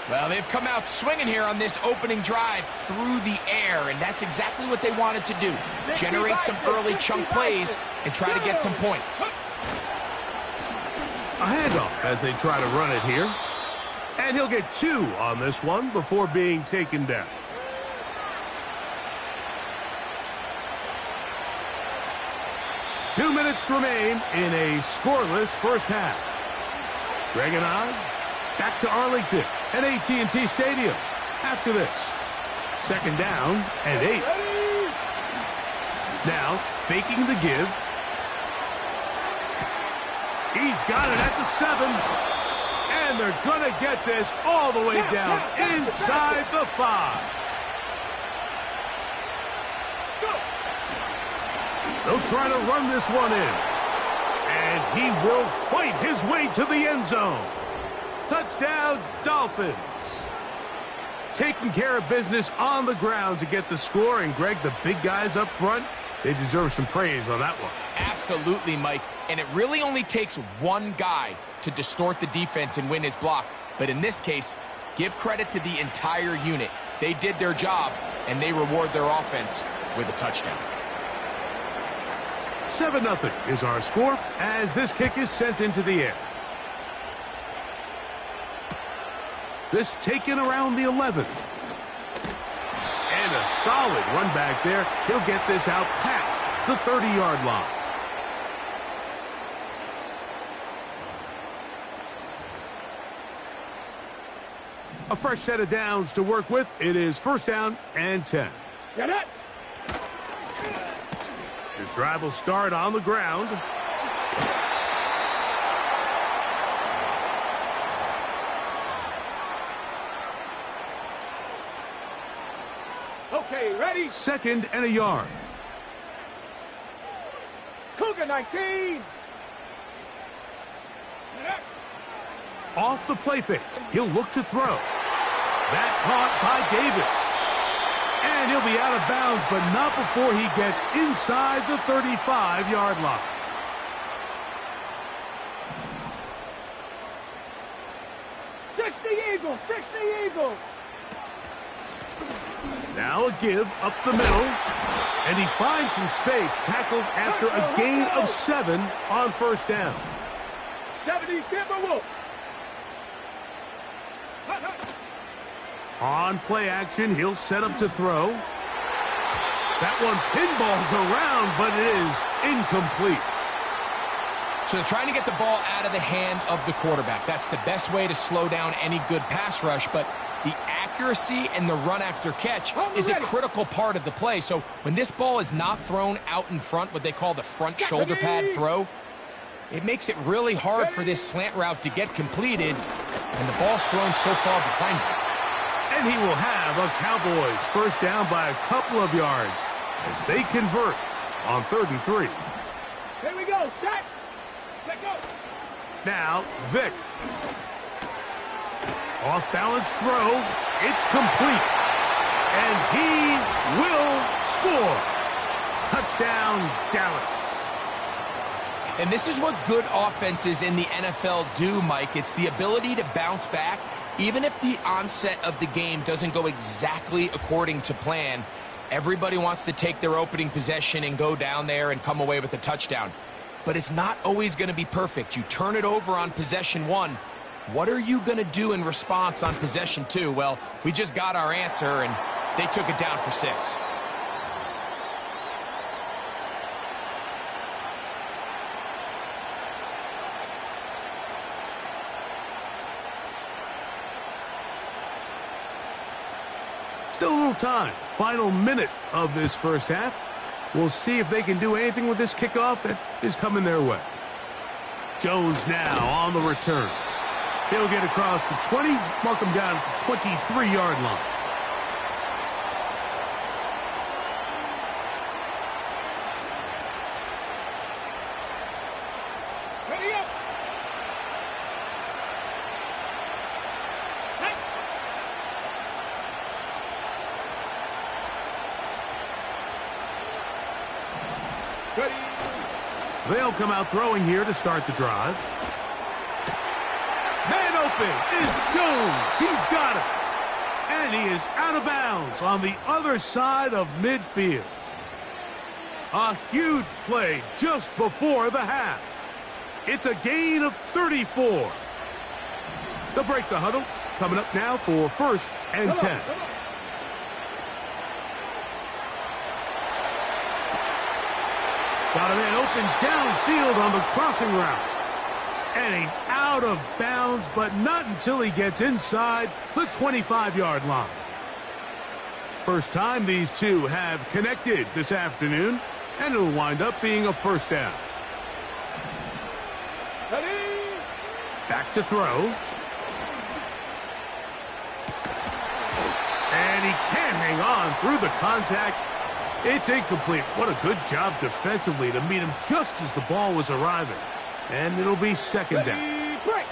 S7: Well, they've come out swinging here on this opening drive through the air, and that's exactly what they wanted to do. Generate some early chunk plays and try to get some points.
S6: A handoff as they try to run it here. And he'll get 2 on this one before being taken down. Two minutes remain in a scoreless first half. Greg and I back to Arlington at AT&T Stadium after this. Second down and 8. Now faking the give. He's got it at the 7. And And they're going to get this all the way down inside the 5. They'll try to run this one in. And he will fight his way to the end zone. Touchdown, Dolphins. Taking care of business on the ground to get the score. And, Greg, the big guys up front, they deserve some praise on that one.
S7: Absolutely, Mike. And it really only takes one guy to distort the defense and win his block. But in this case, give credit to the entire unit. They did their job, and they reward their offense with a touchdown.
S6: 7-0 is our score as this kick is sent into the air. This taken around the 11. And a solid run back there. He'll get this out past the 30-yard line. A fresh set of downs to work with. It is 1st down and 10.
S5: Get it.
S6: His drive will start on the ground.
S5: Okay, ready?
S6: 2nd and a yard.
S5: Cougar 19.
S6: Off the play fake. He'll look to throw. That caught by Davis. And he'll be out of bounds, but not before he gets inside the 35-yard line.
S5: Eagles, 60 Eagles.
S6: Now a give up the middle. And he finds some space, tackled after a gain of 7 on 1st down.
S5: 70 Timberwolves.
S6: On play action, he'll set up to throw. That one pinballs around, but it is incomplete.
S7: So they're trying to get the ball out of the hand of the quarterback. That's the best way to slow down any good pass rush, but the accuracy and the run after catch is a critical part of the play. So when this ball is not thrown out in front, what they call the front shoulder pad throw, it makes it really hard for this slant route to get completed, and the ball's thrown so far behind him.
S6: And he will have a Cowboys 1st down by a couple of yards as they convert on 3rd and 3.
S5: Here we go, set, let go.
S6: Now, Vick. Off-balance throw. It's complete. And he will score. Touchdown, Dallas.
S7: And this is what good offenses in the NFL do, Mike. It's the ability to bounce back, even if the onset of the game doesn't go exactly according to plan. Everybody wants to take their opening possession and go down there and come away with a touchdown. But it's not always going to be perfect. You turn it over on possession 1. What are you going to do in response on possession 2? Well, we just got our answer, and they took it down for 6.
S6: Still a little time. Final minute of this 1st half. We'll see if they can do anything with this kickoff that is coming their way. Jones now on the return. He'll get across the 20, mark him down at the 23-yard line.
S5: Ready up. Ready.
S6: They'll come out throwing here to start the drive. Man open is Jones. He's got it. And he is out of bounds on the other side of midfield. A huge play just before the half. It's a gain of 34. They'll break the huddle. Coming up now for 1st and 10. Got a man open downfield on the crossing route. And he's out of bounds, but not until he gets inside the 25-yard line. First time these two have connected this afternoon, and it'll wind up being a 1st down.
S5: Ready.
S6: Back to throw. hang on through the contact. It's incomplete. What a good job defensively to meet him just as the ball was arriving. And it'll be second down.
S5: Break.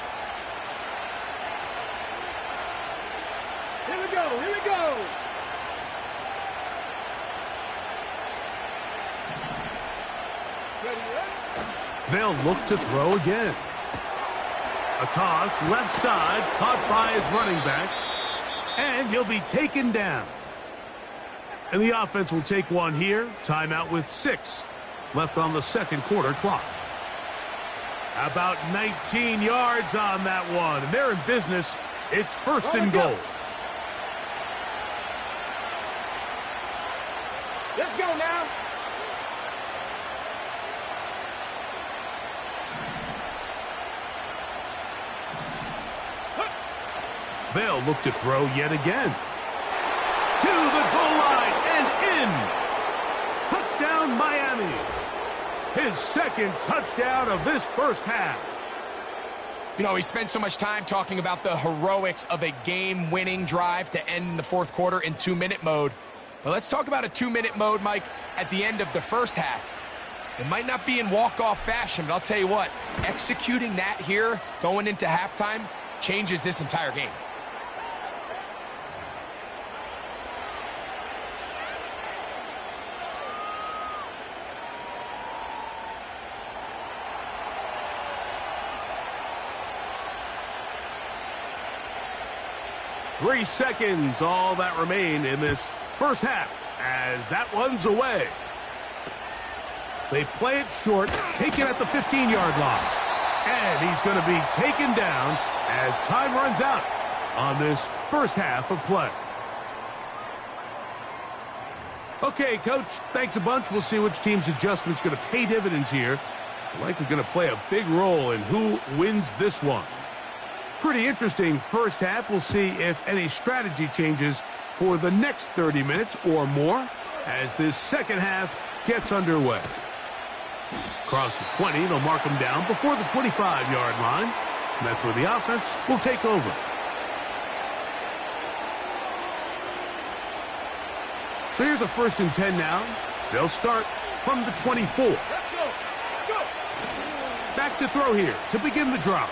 S5: Here we go. Here we go. Ready, ready?
S6: They'll look to throw again. A toss, left side, caught by his running back. And he'll be taken down. And the offense will take one here. Timeout with 6 left on the second quarter clock. About 19 yards on that one. And they're in business. It's first and goal.
S5: Let's go now.
S6: They'll look to throw yet again. To the goal line and in. Touchdown, Miami. His second touchdown of this first half.
S7: You know, we spent so much time talking about the heroics of a game-winning drive to end the fourth quarter in 2-minute mode. But let's talk about a 2-minute mode, Mike, at the end of the first half. It might not be in walk-off fashion, but I'll tell you what, executing that here going into halftime changes this entire game.
S6: Three seconds, all that remain in this first half, as that one's away. They play it short, taken at the 15-yard line. And he's going to be taken down as time runs out on this first half of play. Okay, Coach, thanks a bunch. We'll see which team's adjustment's going to pay dividends here. Likely going to play a big role in who wins this one. Pretty interesting first half. We'll see if any strategy changes for the next 30 minutes or more as this second half gets underway. Across the 20, they'll mark them down before the 25-yard line. And that's where the offense will take over. So here's a 1st and 10 now. They'll start from the 24. Back to throw here to begin the drive.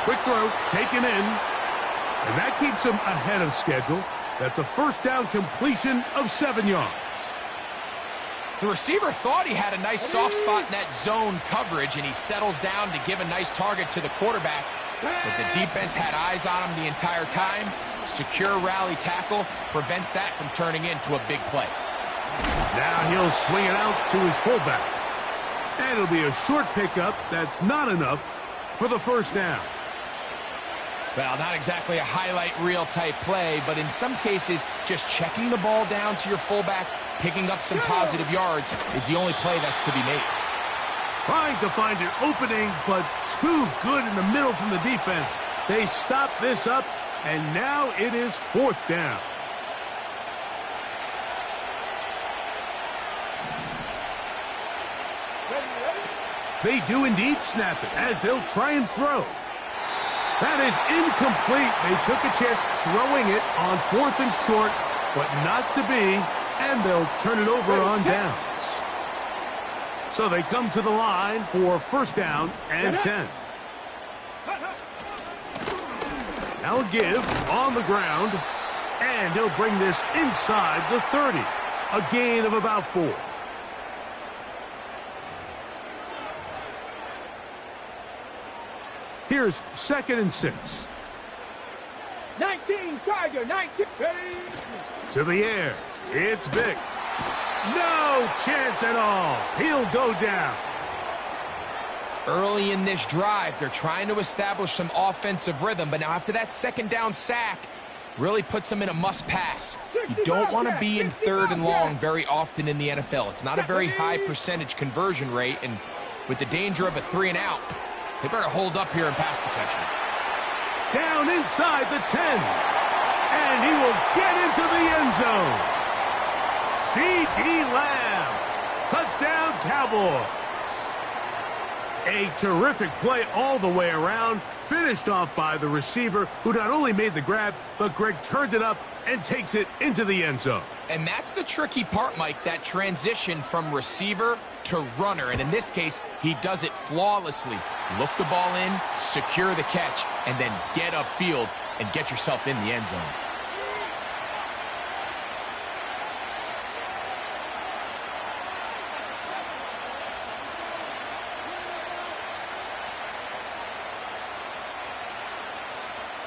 S6: Quick throw, taken in, and that keeps him ahead of schedule. That's a first down completion of 7 yards.
S7: The receiver thought he had a nice soft spot in that zone coverage, and he settles down to give a nice target to the quarterback. But the defense had eyes on him the entire time. Secure rally tackle prevents that from turning into a big play.
S6: Now he'll swing it out to his fullback. And it'll be a short pickup. That's not enough for the first down.
S7: Well, not exactly a highlight reel type play, but in some cases, just checking the ball down to your fullback, picking up some positive yards is the only play that's to be made.
S6: Trying to find an opening, but too good in the middle from the defense. They stop this up, and now it is 4th down. They do indeed snap it as they'll try and throw. That is incomplete. They took a chance throwing it on 4th and short, but not to be, and they'll turn it over on downs. So they come to the line for first down and 10. Now a give on the ground, and he'll bring this inside the 30. A gain of about 4. Here's 2nd and 6.
S5: 19, Tiger, 19. Ready?
S6: To the air. It's Vic. No chance at all. He'll go down.
S7: Early in this drive, they're trying to establish some offensive rhythm, but now after that 2nd down sack, really puts them in a must-pass. You don't want to be in 3rd and long very often in the NFL. It's not a very high percentage conversion rate, and with the danger of a 3-and-out, they better hold up here in pass protection.
S6: Down inside the 10. And he will get into the end zone. C.D. Lamb. Touchdown, Cowboys. A terrific play all the way around. Finished off by the receiver, who not only made the grab, but Greg turned it up and takes it into the end zone.
S7: And that's the tricky part, Mike, that transition from receiver to runner. And in this case, he does it flawlessly. Look the ball in, secure the catch, and then get upfield and get yourself in the end zone.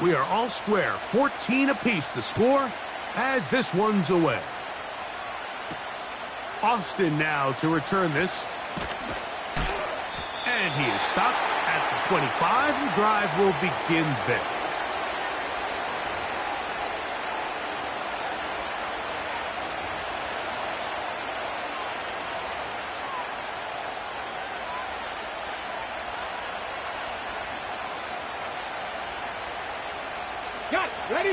S6: We are all square, 14 apiece the score as this one's away. Austin now to return this. And he is stopped at the 25. The drive will begin there.
S5: Got it. Ready?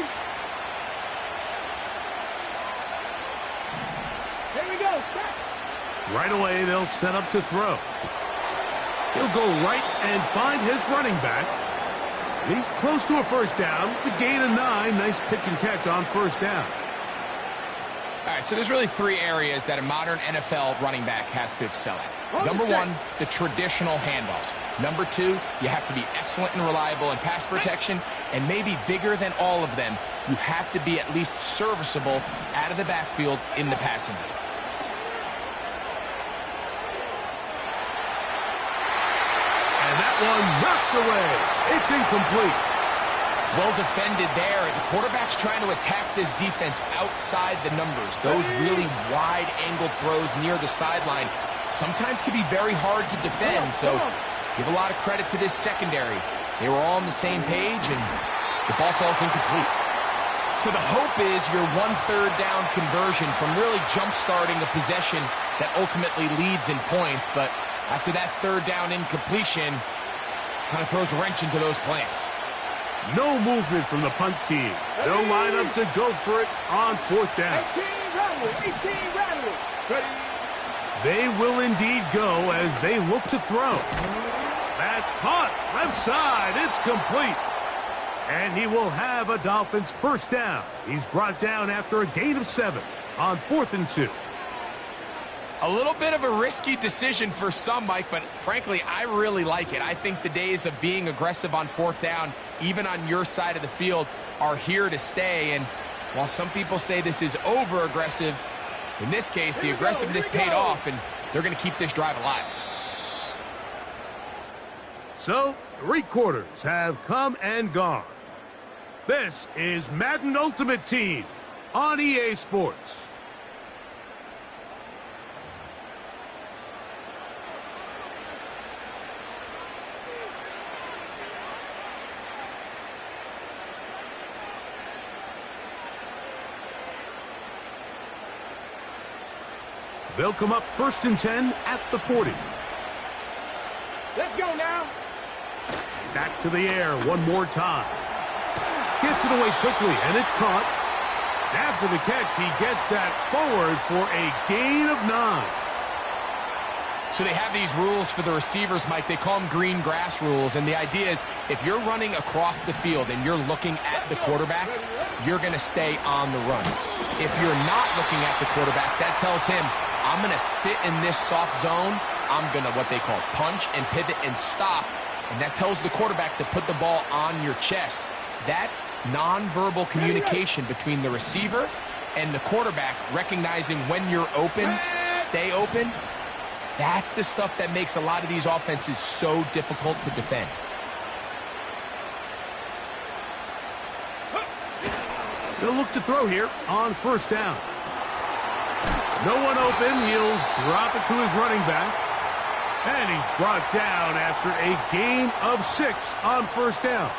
S5: Here we go. Start.
S6: Right away, they'll set up to throw. He'll go right and find his running back. He's close to a first down. To gain a 9. Nice pitch and catch on first down.
S7: All right, so there's really 3 areas that a modern NFL running back has to excel at. Number 1, the traditional handoffs. Number 2, you have to be excellent and reliable in pass protection. And maybe bigger than all of them, you have to be at least serviceable out of the backfield in the passing game.
S6: And that one knocked away. It's incomplete.
S7: Well defended there. The quarterback's trying to attack this defense outside the numbers. Those really wide-angle throws near the sideline sometimes can be very hard to defend. So give a lot of credit to this secondary. They were all on the same page, and the ball falls incomplete. So the hope is your 1/3 down conversion from really jump-starting a possession that ultimately leads in points. But after that 3rd down incompletion, kind of throws a wrench into those plans.
S6: No movement from the punt team. They'll line up to go for it on 4th down.
S5: 18 rattle. Ready?
S6: They will indeed go as they look to throw. That's caught. Left side. It's complete. And he will have a Dolphins first down. He's brought down after a gain of 7 on 4th and 2.
S7: A little bit of a risky decision for some, Mike, but frankly, I really like it. I think the days of being aggressive on 4th down, even on your side of the field, are here to stay. And while some people say this is over-aggressive, in this case, the aggressiveness paid off, and they're going to keep this drive alive.
S6: So, 3 quarters have come and gone. This is Madden Ultimate Team on EA Sports. They'll come up 1st and 10 at the 40.
S5: Let's go now.
S6: Back to the air one more time. Gets it away quickly, and it's caught. After the catch, he gets that forward for a gain of 9.
S7: So they have these rules for the receivers, Mike. They call them green grass rules. And the idea is if you're running across the field and you're looking at the quarterback, you're going to stay on the run. If you're not looking at the quarterback, that tells him, I'm going to sit in this soft zone. I'm going to what they call punch and pivot and stop. And that tells the quarterback to put the ball on your chest. That nonverbal communication between the receiver and the quarterback, recognizing when you're open, stay open, that's the stuff that makes a lot of these offenses so difficult to defend.
S6: They'll look to throw here on 1st down. No one open. He'll drop it to his running back. And he's brought down after a gain of 6 on 1st down.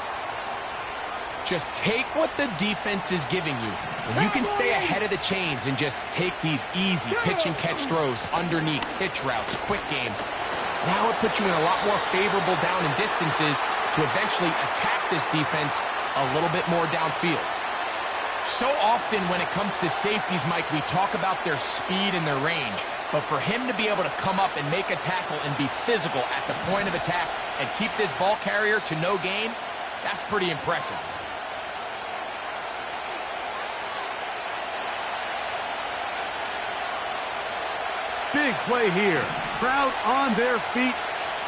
S7: Just take what the defense is giving you. When you can stay ahead of the chains and just take these easy pitch and catch throws underneath, hitch routes, quick game, now it puts you in a lot more favorable down and distances to eventually attack this defense a little bit more downfield. So often when it comes to safeties, Mike, we talk about their speed and their range. But for him to be able to come up and make a tackle and be physical at the point of attack and keep this ball carrier to no gain, That's pretty impressive.
S6: Big play here. Crowd on their feet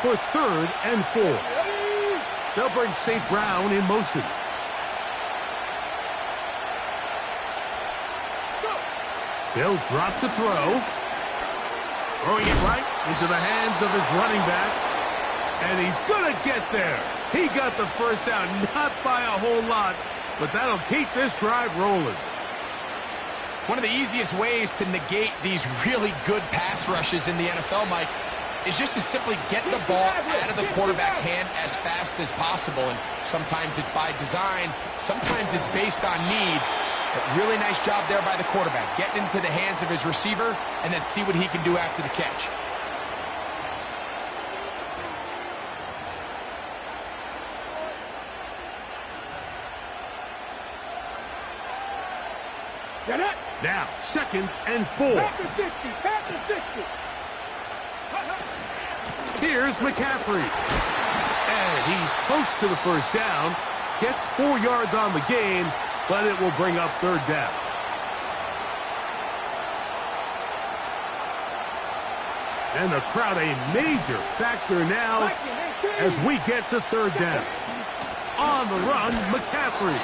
S6: for 3rd and 4. They'll bring St. Brown in motion. They'll drop to throw. Throwing it right into the hands of his running back. And he's going to get there. He got the first down, not by a whole lot, but that'll keep this drive rolling.
S7: One of the easiest ways to negate these really good pass rushes in the NFL, Mike, is just to simply get the ball out of the quarterback's hand as fast as possible. And sometimes it's by design, sometimes it's based on need. But really nice job there by the quarterback, getting into the hands of his receiver and then see what he can do after the catch.
S6: Now, 2nd and 4.
S5: Pass the 60, pass the 60.
S6: Here's McCaffrey. And he's close to the first down. Gets 4 yards on the gain, but it will bring up 3rd down. And the crowd a major factor now as we get to 3rd down. On the run, McCaffrey.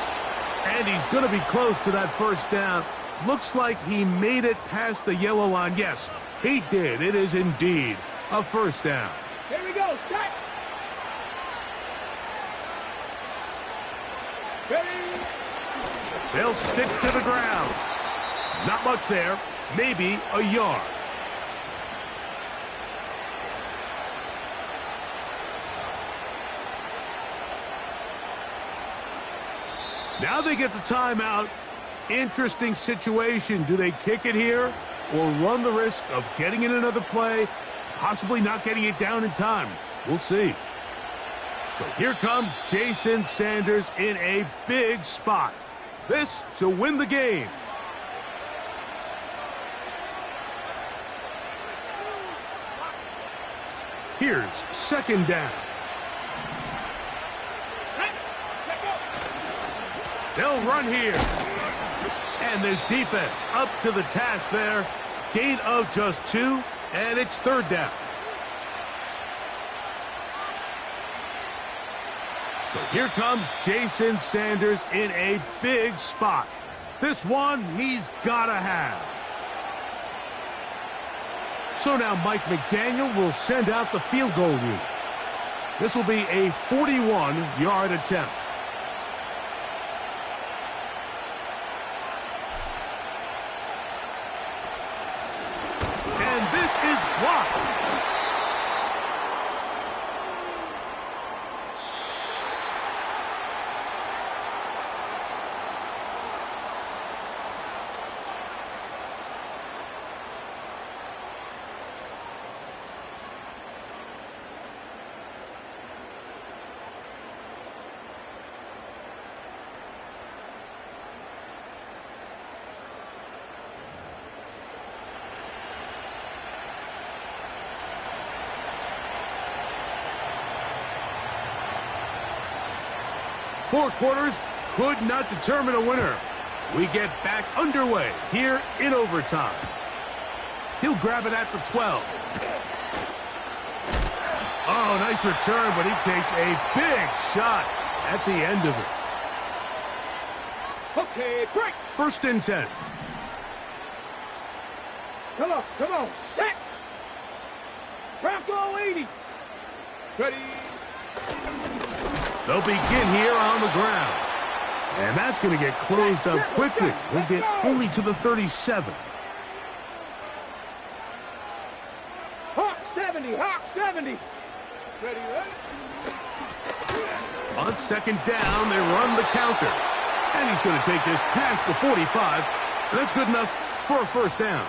S6: And he's going to be close to that first down. Looks like he made it past the yellow line. Yes, he did. It is indeed a first down.
S5: Here we go. Set. Ready.
S6: They'll stick to the ground. Not much there. Maybe a yard. Now they get the timeout. Interesting situation. Do they kick it here or run the risk of getting in another play, possibly not getting it down in time? We'll see. So here comes Jason Sanders in a big spot. This to win the game. Here's 2nd down. They'll run here. And this defense up to the task there. Gain of just 2, and it's 3rd down. So here comes Jason Sanders in a big spot. This one he's got to have. So now Mike McDaniel will send out the field goal unit. This will be a 41-yard attempt. This is blocked. Four quarters could not determine a winner. We get back underway here in overtime. He'll grab it at the 12. Oh, nice return, but he takes a big shot at the end of it.
S5: Okay, break.
S6: 1st and 10.
S5: Come on, set. Bronco 80. Ready.
S6: They'll begin here on the ground. And that's going to get closed up quickly. He'll get only to the 37.
S5: Hawk 70, Hawk 70. Ready.
S6: On 2nd down, they run the counter. And he's going to take this past the 45. And that's good enough for a 1st down.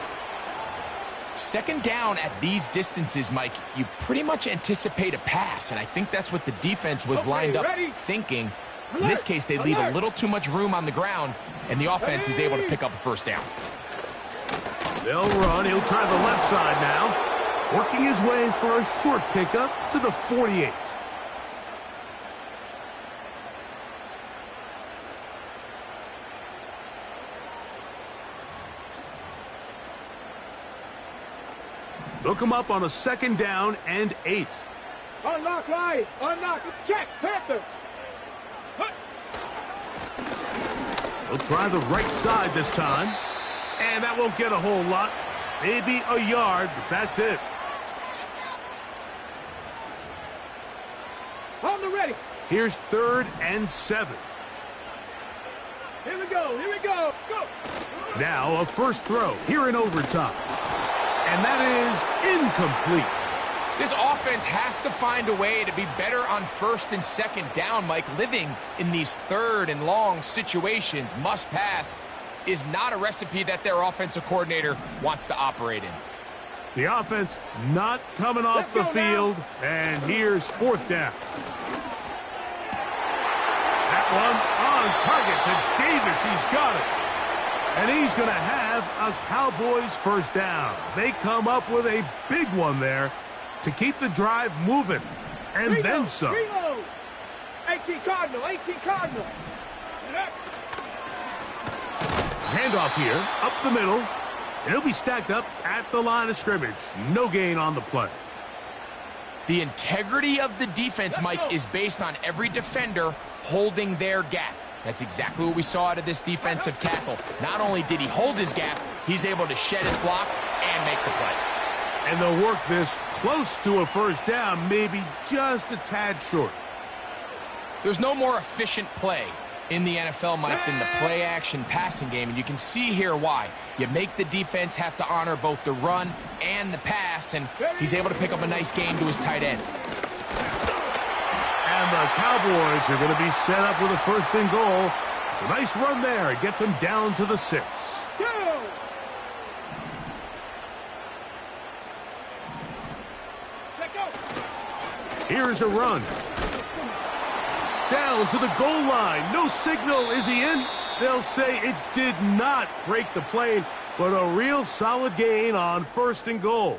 S7: 2nd down at these distances, Mike, you pretty much anticipate a pass, and I think that's what the defense was lined up thinking. In this case, they leave a little too much room on the ground, and the offense is able to pick up a 1st down.
S6: They'll run. He'll try the left side now, working his way for a short pickup to the 48. They'll come up on a 2nd down and 8.
S5: Unlock line. Unlock. Check. Panther.
S6: They'll try the right side this time. And that won't get a whole lot. Maybe a yard, but that's it.
S5: On the ready.
S6: Here's 3rd and 7.
S5: Here we go. Here we go. Go.
S6: Now a first throw here in overtime. And that is incomplete.
S7: This offense has to find a way to be better on 1st and 2nd down, Mike. Living in these 3rd and long situations, must pass, is not a recipe that their offensive coordinator wants to operate in.
S6: The offense not coming off the field, and here's 4th down. That one on target to Davis. He's got it. And he's going to have a Cowboys 1st down. They come up with a big one there to keep the drive moving, and then some.
S5: 18 Cardinal, 18 Cardinal.
S6: Handoff here, up the middle, and he'll be stacked up at the line of scrimmage. No gain on the play.
S7: The integrity of the defense, Mike, is based on every defender holding their gap. That's exactly what we saw out of this defensive tackle. Not only did he hold his gap, he's able to shed his block and make the play.
S6: And they'll work this close to a 1st down, maybe just a tad short.
S7: There's no more efficient play in the NFL, Mike, than the play-action passing game, and you can see here why. You make the defense have to honor both the run and the pass, and he's able to pick up a nice gain to his tight end.
S6: And the Cowboys are going to be set up with a 1st and goal. It's a nice run there. It gets them down to the 6. Here's a run. Down to the goal line. No signal. Is he in? They'll say it did not break the plane, but a real solid gain on 1st and goal.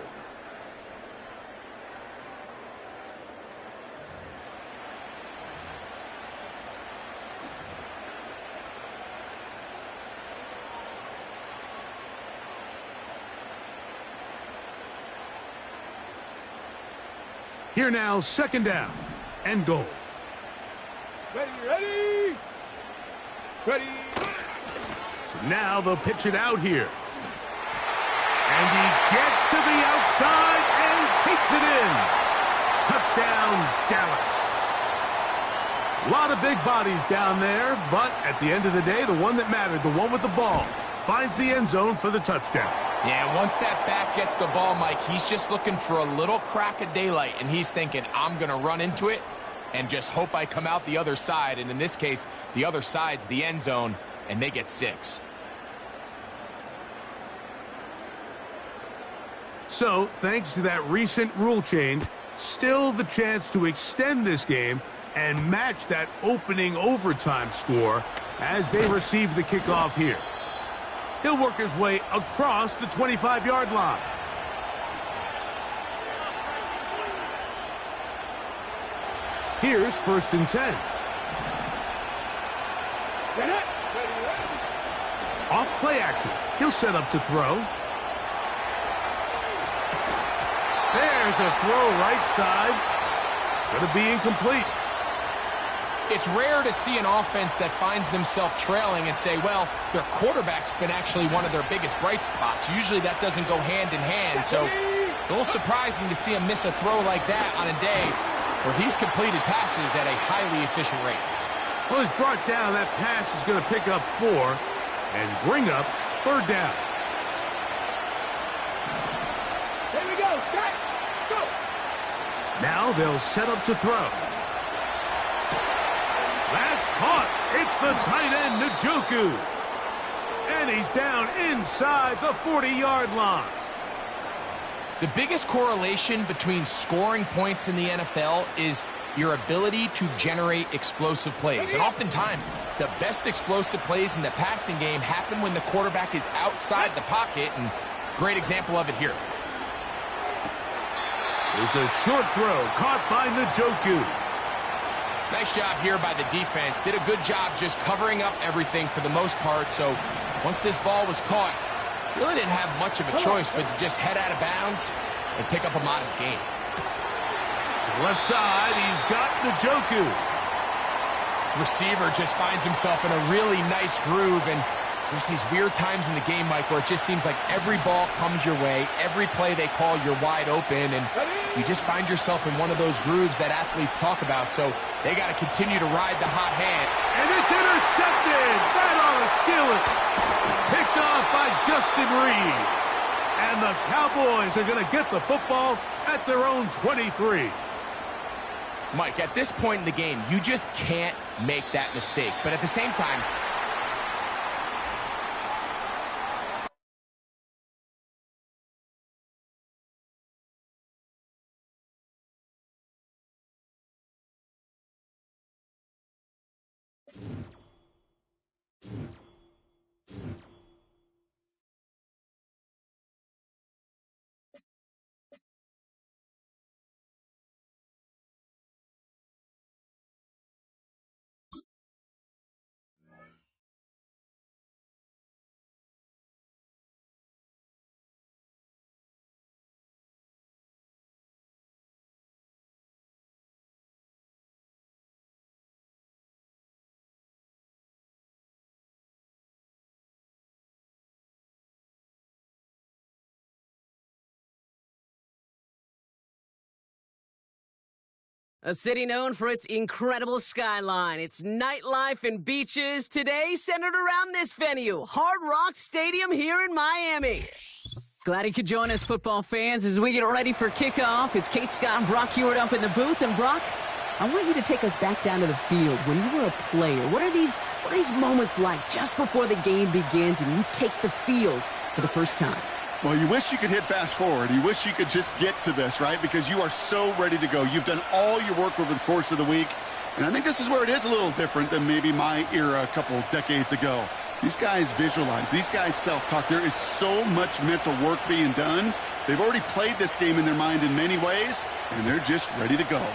S6: Here now, 2nd down and goal.
S5: Ready, ready. Ready.
S6: So now they'll pitch it out here. And he gets to the outside and takes it in. Touchdown, Dallas. A lot of big bodies down there, but at the end of the day, the one that mattered, the one with the ball, finds the end zone for the touchdown.
S7: Yeah, once that back gets the ball, Mike, he's just looking for a little crack of daylight, and he's thinking, I'm going to run into it and just hope I come out the other side. And in this case, the other side's the end zone, and they get 6.
S6: So, thanks to that recent rule change, still the chance to extend this game and match that opening overtime score as they receive the kickoff here. He'll work his way across the 25-yard line. Here's 1st and 10. Off play action. He'll set up to throw. There's a throw right side. It's going to be incomplete.
S7: It's rare to see an offense that finds themselves trailing and say, well, their quarterback's been actually one of their biggest bright spots. Usually that doesn't go hand in hand, so it's a little surprising to see him miss a throw like that on a day where he's completed passes at a highly efficient rate.
S6: Well, he's brought down. That pass is going to pick up 4 and bring up 3rd down.
S5: Here we go. Set. Go.
S6: Now they'll set up to throw. That's caught. It's the tight end, Njoku. And he's down inside the 40-yard line.
S7: The biggest correlation between scoring points in the NFL is your ability to generate explosive plays. And oftentimes, the best explosive plays in the passing game happen when the quarterback is outside the pocket, and great example of it here.
S6: There's a short throw caught by Njoku.
S7: Nice job here by the defense. Did a good job just covering up everything for the most part. So once this ball was caught, Really didn't have much of a choice but to just head out of bounds and pick up a modest gain.
S6: To the left side, he's got Njoku.
S7: Receiver just finds himself in a really nice groove, and there's these weird times in the game, Mike, where it just seems like every ball comes your way, every play they call, you're wide open, and you just find yourself in one of those grooves that athletes talk about, so they got to continue to ride the hot hand.
S6: And it's intercepted! That ought to seal it! Picked off by Justin Reed. And the Cowboys are going to get the football at their own 23.
S7: Mike, at this point in the game, you just can't make that mistake. But at the same time,
S3: A city known for its incredible skyline, its nightlife and beaches, today centered around this venue, Hard Rock Stadium here in Miami. Glad you could join us, football fans, as we get ready for kickoff. It's Kate Scott and Brock Hewitt up in the booth. And Brock, I want you to take us back down to the field. When you were a player, what are these moments like just before the game begins and you take the field for the first time?
S4: Well, you wish you could hit fast forward. You wish you could just get to this, right? Because you are so ready to go. You've done all your work over the course of the week. And I think this is where it is a little different than maybe my era a couple decades ago. These guys visualize. These guys self-talk. There is so much mental work being done. They've already played this game in their mind in many ways, and they're just ready to go.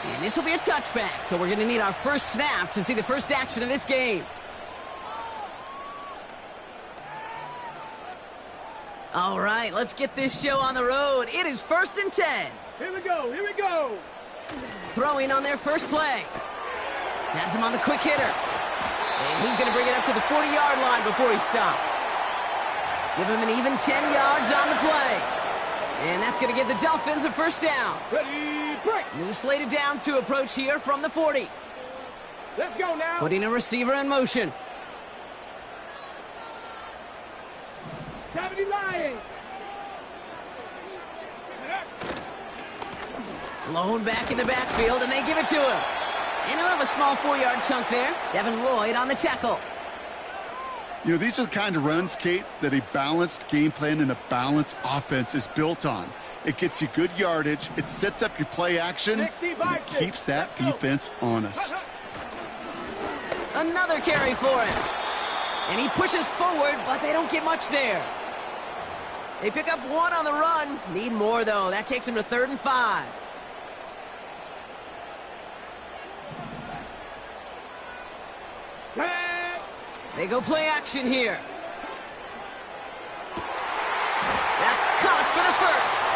S3: And this will be a touchback, so we're going to need our first snap to see the first action of this game. All right, let's get this show on the road. It is 1st and 10.
S5: Here we go, here we go.
S3: Throwing on their first play. Has him on the quick hitter. And he's going to bring it up to the 40-yard line before he stopped. Give him an even 10 yards on the play. And that's going to give the Dolphins a first down.
S5: Ready, break.
S3: New slated downs to approach here from the 40.
S5: Let's go now.
S3: Putting a receiver in motion.
S5: 70 Lions.
S3: Lone back in the backfield, and they give it to him. And he'll have a small 4-yard chunk there. Devin Lloyd on the tackle.
S4: You know, these are the kind of runs, Kate, that a balanced game plan and a balanced offense is built on. It gets you good yardage, it sets up your play action, and it keeps that defense honest.
S3: Another carry for him. And he pushes forward, but they don't get much there. They pick up one on the run. Need more, though. That takes him to 3rd and 5. They go play action here. That's caught for the first.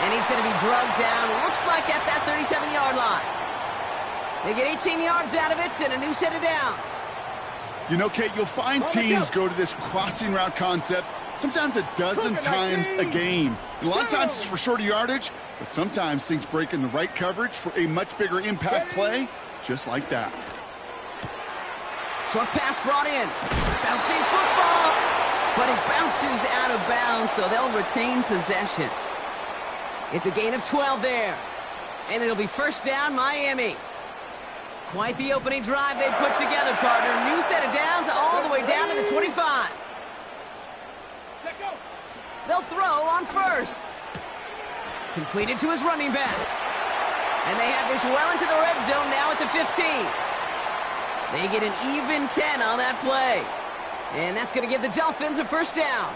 S3: And he's going to be drugged down, looks like at that 37-yard line. They get 18 yards out of it and a new set of downs.
S4: You know, Kate, you'll find teams go to this crossing route concept sometimes a dozen times a game. And a lot of times it's for shorter yardage, but sometimes things break in the right coverage for a much bigger impact play, just like that.
S3: Short pass brought in. Bouncing football. But it bounces out of bounds, so they'll retain possession. It's a gain of 12 there. And it'll be first down, Miami. Quite the opening drive they put together, partner. New set of downs all the way down to the 25. They'll throw on first. Completed to his running back. And they have this well into the red zone now at the 15. They get an even 10 on that play. And that's going to give the Dolphins a first down.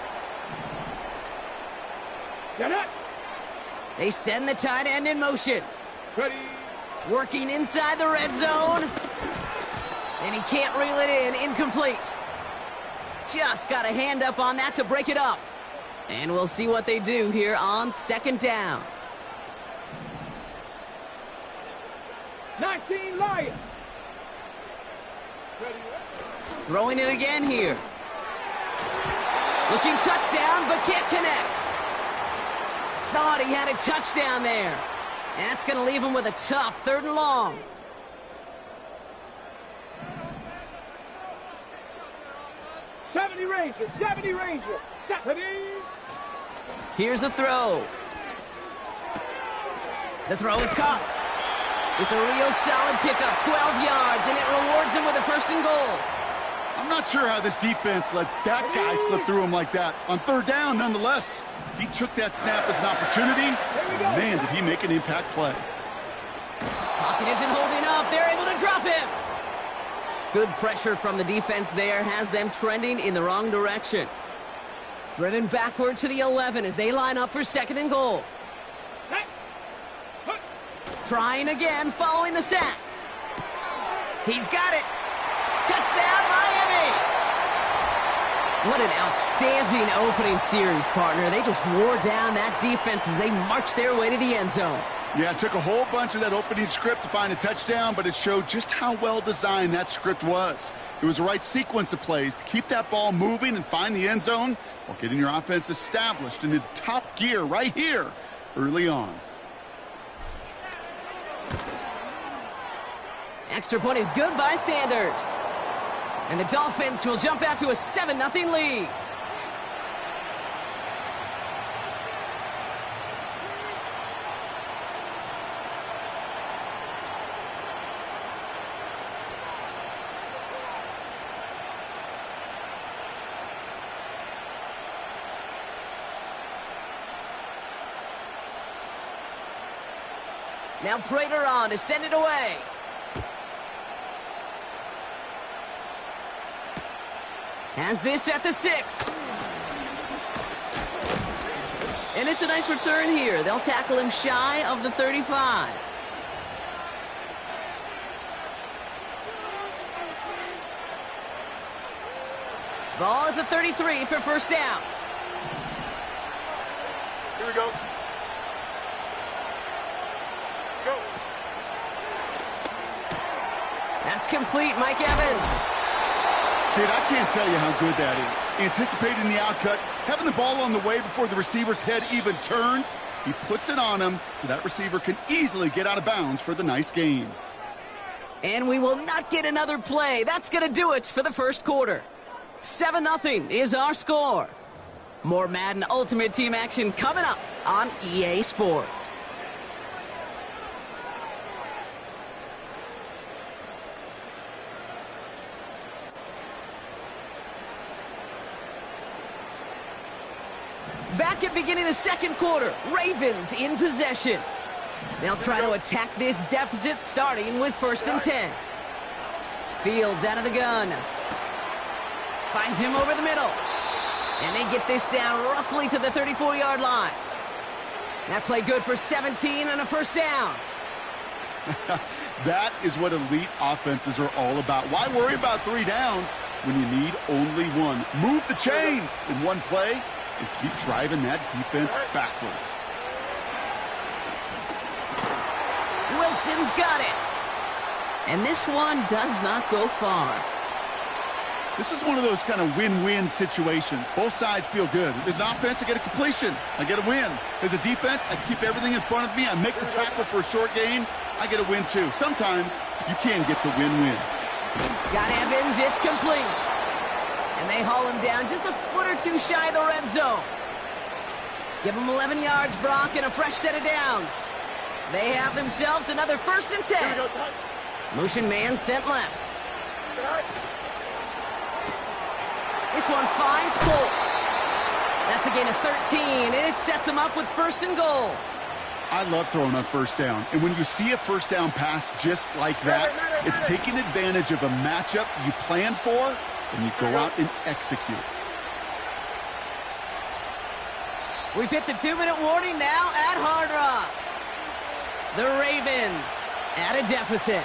S3: They send the tight end in motion.
S5: Ready.
S3: Working inside the red zone. And he can't reel it in. Incomplete. Just got a hand up on that to break it up. And we'll see what they do here on second down.
S5: 19 Lions.
S3: Throwing it again here. Looking touchdown, but can't connect. Thought he had a touchdown there. And that's going to leave him with a tough 3rd and long.
S5: '70 Rangers, 70 Rangers, 70.
S3: Here's a throw. The throw is caught. It's a real solid pickup, 12 yards, and it rewards him with a 1st and goal.
S4: I'm not sure how this defense let that guy slip through him like that. On 3rd down, nonetheless, he took that snap as an opportunity. Man, did he make an impact play.
S3: Pocket isn't holding up. They're able to drop him. Good pressure from the defense there has them trending in the wrong direction. Driven backward to the 11 as they line up for 2nd and goal. Trying again following the sack. He's got it. Touchdown, Miami! What an outstanding opening series, partner. They just wore down that defense as they marched their way to the end zone.
S4: Yeah, it took a whole bunch of that opening script to find a touchdown, but it showed just how well designed that script was. It was the right sequence of plays to keep that ball moving and find the end zone while getting your offense established in its top gear right here early on.
S3: Extra point is good by Sanders. And the Dolphins will jump out to a 7-0 lead. Now Prater on to send it away. Has this at the 6. And it's a nice return here. They'll tackle him shy of the 35. Ball at the 33 for 1st down.
S5: Here we go. Go.
S3: That's complete, Mike Evans.
S4: Kid, I can't tell you how good that is. Anticipating the outcut, having the ball on the way before the receiver's head even turns. He puts it on him so that receiver can easily get out of bounds for the nice gain.
S3: And we will not get another play. That's going to do it for the 1st quarter. 7-0 is our score. More Madden Ultimate Team action coming up on EA Sports. Back at beginning of the 2nd quarter, Ravens in possession. They'll try to attack this deficit starting with 1st and 10. Fields out of the gun. Finds him over the middle. And they get this down roughly to the 34-yard line. That play good for 17 and a 1st down.
S4: That is what elite offenses are all about. Why worry about 3 downs when you need only 1? Move the chains in one play and keep driving that defense backwards.
S3: Wilson's got it. And this one does not go far.
S4: This is one of those kind of win-win situations. Both sides feel good. As an offense, I get a completion. I get a win. As a defense, I keep everything in front of me. I make the tackle for a short gain. I get a win, too. Sometimes you can get to win-win.
S3: Got Evans. It's complete. And they haul him down just a foot or two shy of the red zone. Give him 11 yards, Brock, and a fresh set of downs. They have themselves another 1st and 10. Motion man sent left. This one finds Polk. That's a gain of 13, and it sets him up with 1st and goal.
S4: I love throwing on 1st down. And when you see a 1st down pass just like that, it's taking advantage of a matchup you planned for, and you go out and execute.
S3: We've hit the 2-minute warning now at Hard Rock. The Ravens at a deficit.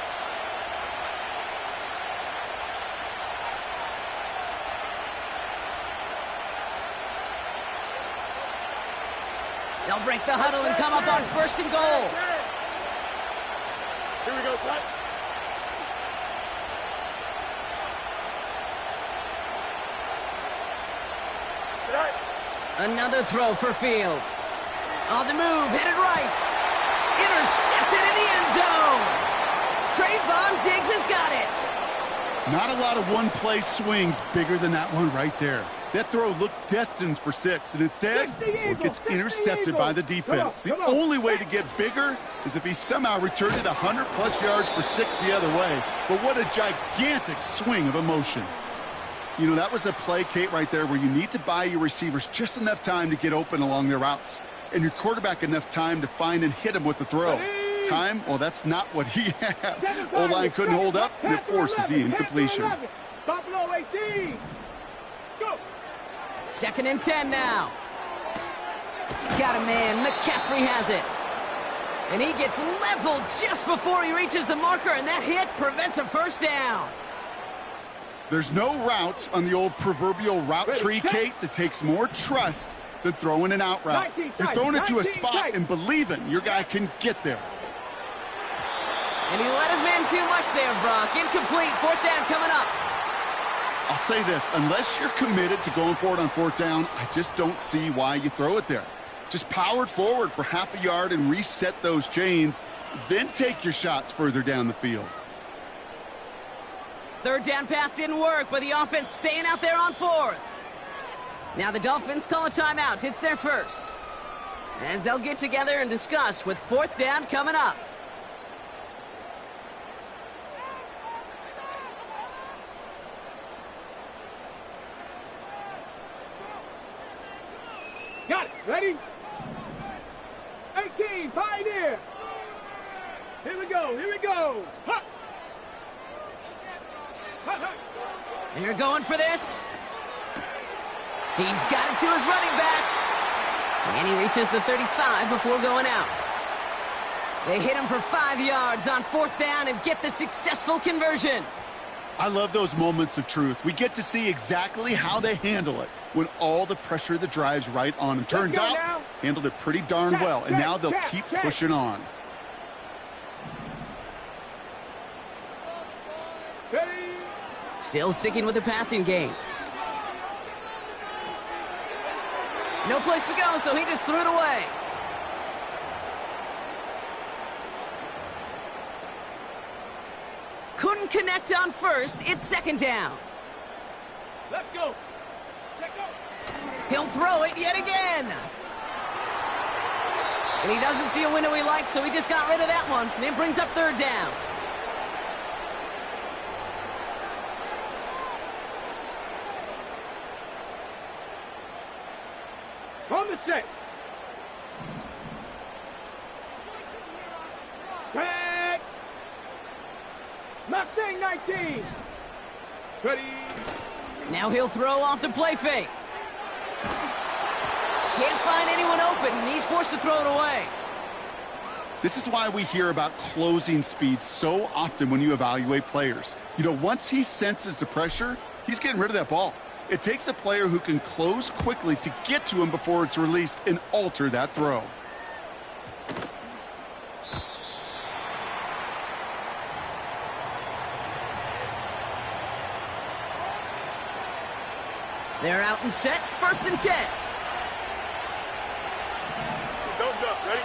S3: They'll break the huddle and come up on 1st and goal.
S5: Here we go, son.
S3: Another throw for Fields. On the move, headed right. Intercepted in the end zone. Trayvon Diggs has got it.
S4: Not a lot of one-play swings bigger than that one right there. That throw looked destined for 6, and instead, it gets intercepted by the defense. The only way to get bigger is if he somehow returned it 100-plus yards for 6 the other way. But what a gigantic swing of emotion. You know, that was a play, Kate, right there where you need to buy your receivers just enough time to get open along their routes, and your quarterback enough time to find and hit him with the throw. Time? Well, that's not what he had. O-line couldn't hold up, and it forces the incompletion.
S5: Buffalo 18. Go.
S3: 2nd and 10 now. Got a man. McCaffrey has it. And he gets leveled just before he reaches the marker, and that hit prevents a 1st down.
S4: There's no routes on the old proverbial route tree, Kate, that takes more trust than throwing an out route. You're throwing it to a spot and believing your guy can get there.
S3: And he let his man too much there, Brock. Incomplete. 4th down coming up.
S4: I'll say this, unless you're committed to going for it on 4th down, I just don't see why you throw it there. Just power it forward for half a yard and reset those chains, then take your shots further down the field.
S3: 3rd down pass didn't work, but the offense staying out there on 4th. Now the Dolphins call a timeout. It's their first. As they'll get together and discuss with 4th down coming up.
S5: Got it. Ready? 18, Pioneer. Here we go. Here we go. Huh.
S3: They're going for this. He's got it to his running back. And he reaches the 35 before going out. They hit him for 5 yards on 4th down and get the successful conversion.
S4: I love those moments of truth. We get to see exactly how they handle it when all the pressure that drives right on them. Turns out, handled it pretty darn well, and now they'll keep pushing on.
S3: Still sticking with the passing game. No place to go, so he just threw it away. Couldn't connect on 1st. It's 2nd down.
S5: Let's go. Let's go.
S3: He'll throw it yet again. And he doesn't see a window he likes, so he just got rid of that one. And it brings up 3rd down.
S5: From the set. Back. Mustang 19. Ready.
S3: Now he'll throw off the play fake. Can't find anyone open, and he's forced to throw it away.
S4: This is why we hear about closing speed so often when you evaluate players. You know, once he senses the pressure, he's getting rid of that ball. It takes a player who can close quickly to get to him before it's released and alter that throw.
S3: They're out and set. 1st and 10.
S5: Thumbs up. Ready?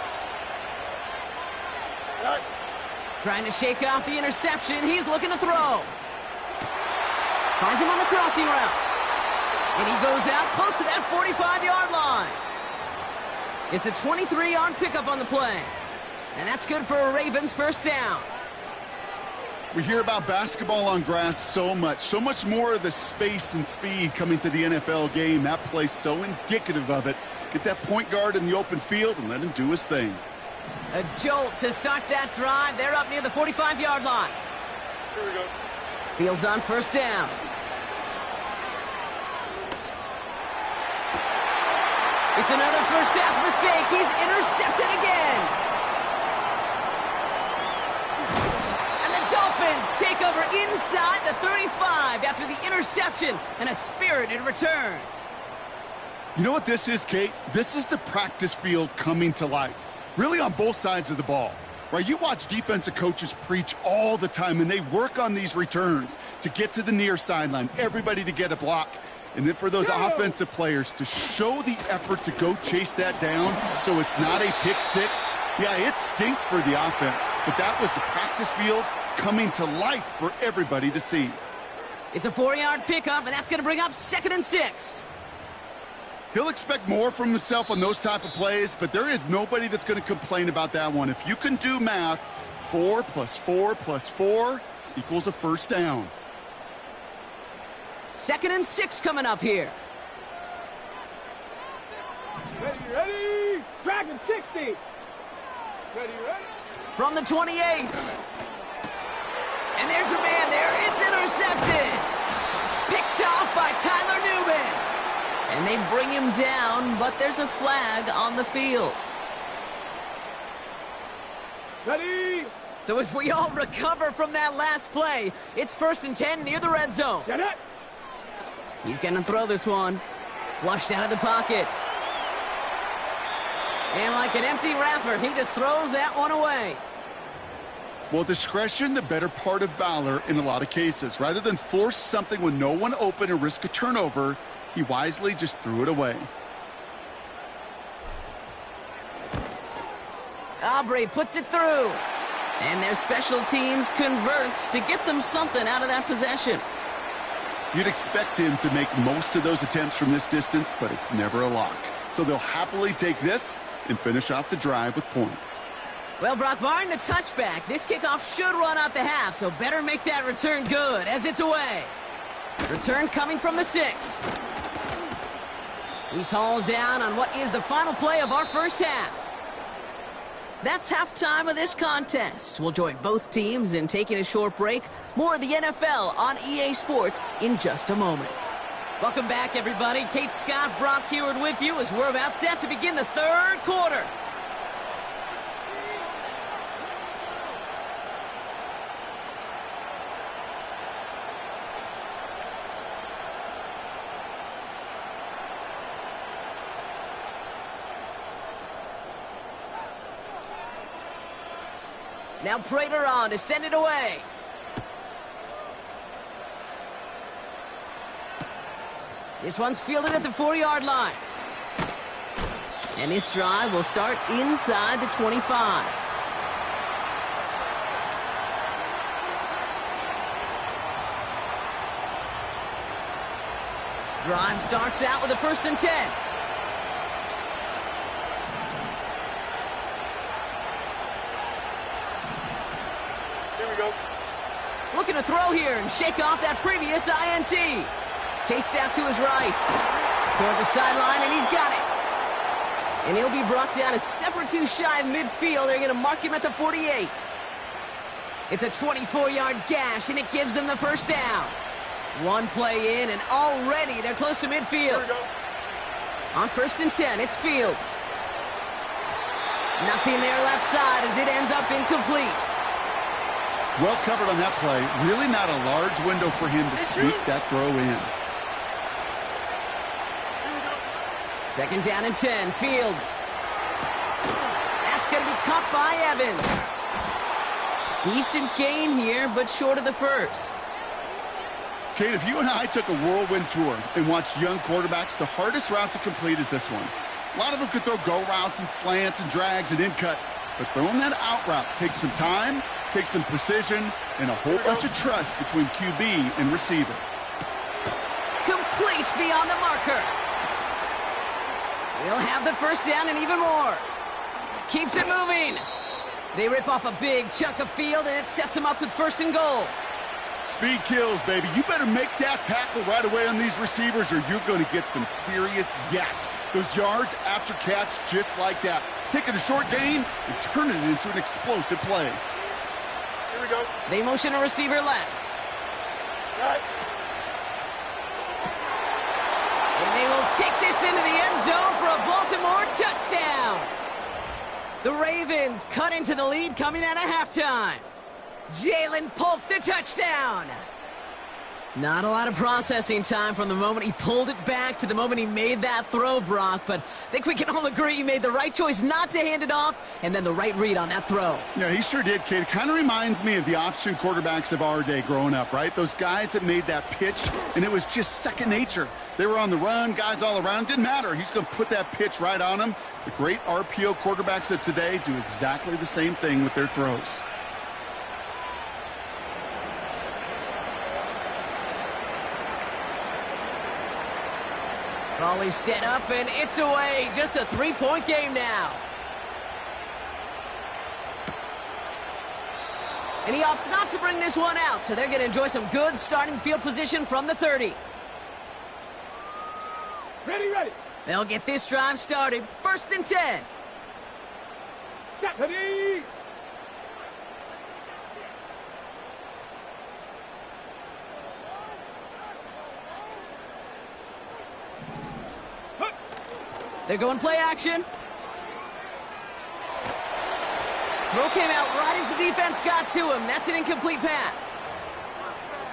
S5: Right.
S3: Trying to shake off the interception. He's looking to throw. Finds him on the crossing route. And he goes out close to that 45-yard line. It's a 23-yard pickup on the play. And that's good for a Ravens 1st down.
S4: We hear about basketball on grass so much more of the space and speed coming to the NFL game. That play's so indicative of it. Get that point guard in the open field and let him do his thing.
S3: A jolt to start that drive. They're up near the 45-yard line.
S5: Here we go.
S3: Fields on 1st down. It's another 1st half mistake. He's intercepted again. And the Dolphins take over inside the 35 after the interception and a spirited return.
S4: You know what this is, Kate? This is the practice field coming to life, really on both sides of the ball. Right, you watch defensive coaches preach all the time, and they work on these returns to get to the near sideline, everybody to get a block. And then for those offensive players to show the effort to go chase that down so it's not a pick six. Yeah, it stinks for the offense, but that was the practice field coming to life for everybody to see.
S3: It's a 4-yard pickup, and that's going to bring up 2nd and 6.
S4: He'll expect more from himself on those type of plays, but there is nobody that's going to complain about that one. If you can do math, 4 + 4 + 4 equals a first down.
S3: 2nd and 6 coming up here.
S5: Ready? Dragon 60. Ready?
S3: From the 28. And there's a man there. It's intercepted. Picked off by Tyler Newman. And they bring him down, but there's a flag on the field.
S5: Ready?
S3: So as we all recover from that last play, it's 1st and 10 near the red zone.
S5: Get it?
S3: He's going to throw this one. Flushed out of the pocket. And like an empty wrapper, he just throws that one away.
S4: Well, discretion, the better part of valor in a lot of cases. Rather than force something with no one open and risk a turnover, he wisely just threw it away.
S3: Aubrey puts it through. And their special teams converts to get them something out of that possession.
S4: You'd expect him to make most of those attempts from this distance, but it's never a lock. So they'll happily take this and finish off the drive with points.
S3: Well, Brock, barring the touchback, this kickoff should run out the half, so better make that return good as it's away. Return coming from the 6. He's hauled down on what is the final play of our first half. That's halftime of this contest. We'll join both teams in taking a short break. More of the NFL on EA Sports in just a moment. Welcome back, everybody. Kate Scott, Brock Heward with you as we're about set to begin the 3rd quarter. Now Prater on to send it away. This one's fielded at the 4-yard line. And this drive will start inside the 25. Drive starts out with a 1st and 10. Looking to throw here and shake off that previous INT. Chased out to his right. Toward the sideline, and he's got it. And he'll be brought down a step or two shy of midfield. They're going to mark him at the 48. It's a 24-yard gash, and it gives them the first down. One play in, and already they're close to midfield. On 1st and 10, it's Fields. Nothing there left side as it ends up incomplete.
S4: Well covered on that play. Really not a large window for him to sneak that throw in.
S3: 2nd down and 10. Fields. That's going to be caught by Evans. Decent gain here, but short of the first.
S4: Kate, if you and I took a whirlwind tour and watched young quarterbacks, the hardest route to complete is this one. A lot of them could throw go routes and slants and drags and in cuts, but throwing that out route takes some time, takes some precision, and a whole bunch of trust between QB and receiver.
S3: Complete beyond the marker. He'll have the first down and even more. Keeps it moving. They rip off a big chunk of field, and it sets them up with 1st and goal.
S4: Speed kills, baby. You better make that tackle right away on these receivers, or you're going to get some serious yak. Those yards after catch just like that. Taking a short gain and turning it into an explosive play.
S5: Here we go.
S3: They motion a receiver left.
S5: Right.
S3: And they will take this into the end zone for a Baltimore touchdown. The Ravens cut into the lead coming out of halftime. Jalen Polk the touchdown. Not a lot of processing time from the moment he pulled it back to the moment he made that throw, Brock. But I think we can all agree he made the right choice not to hand it off, and then the right read on that throw.
S4: Yeah, he sure did, kid. Kind of reminds me of the option quarterbacks of our day growing up, right? Those guys that made that pitch, and it was just second nature. They were on the run, guys all around. Didn't matter. He's going to put that pitch right on them. The great RPO quarterbacks of today do exactly the same thing with their throws.
S3: Volley set up, and it's away. Just a 3-point game now. And he opts not to bring this one out, so they're going to enjoy some good starting field position from the 30.
S5: Ready.
S3: They'll get this drive started. 1st and 10.
S5: Set, ready.
S3: They're going play action. Throw came out right as the defense got to him. That's an incomplete pass.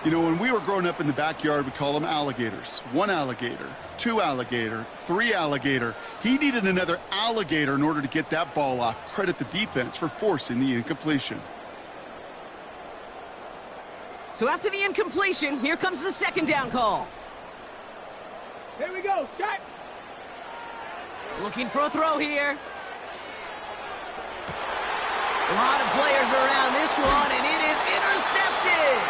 S4: You know, when we were growing up in the backyard, we call them alligators. 1 alligator, 2 alligator, 3 alligator. He needed another alligator in order to get that ball off. Credit the defense for forcing the incompletion.
S3: So after the incompletion, here comes the 2nd down call.
S5: Here we go, shot.
S3: Looking for a throw here. A lot of players around this one, and it is intercepted.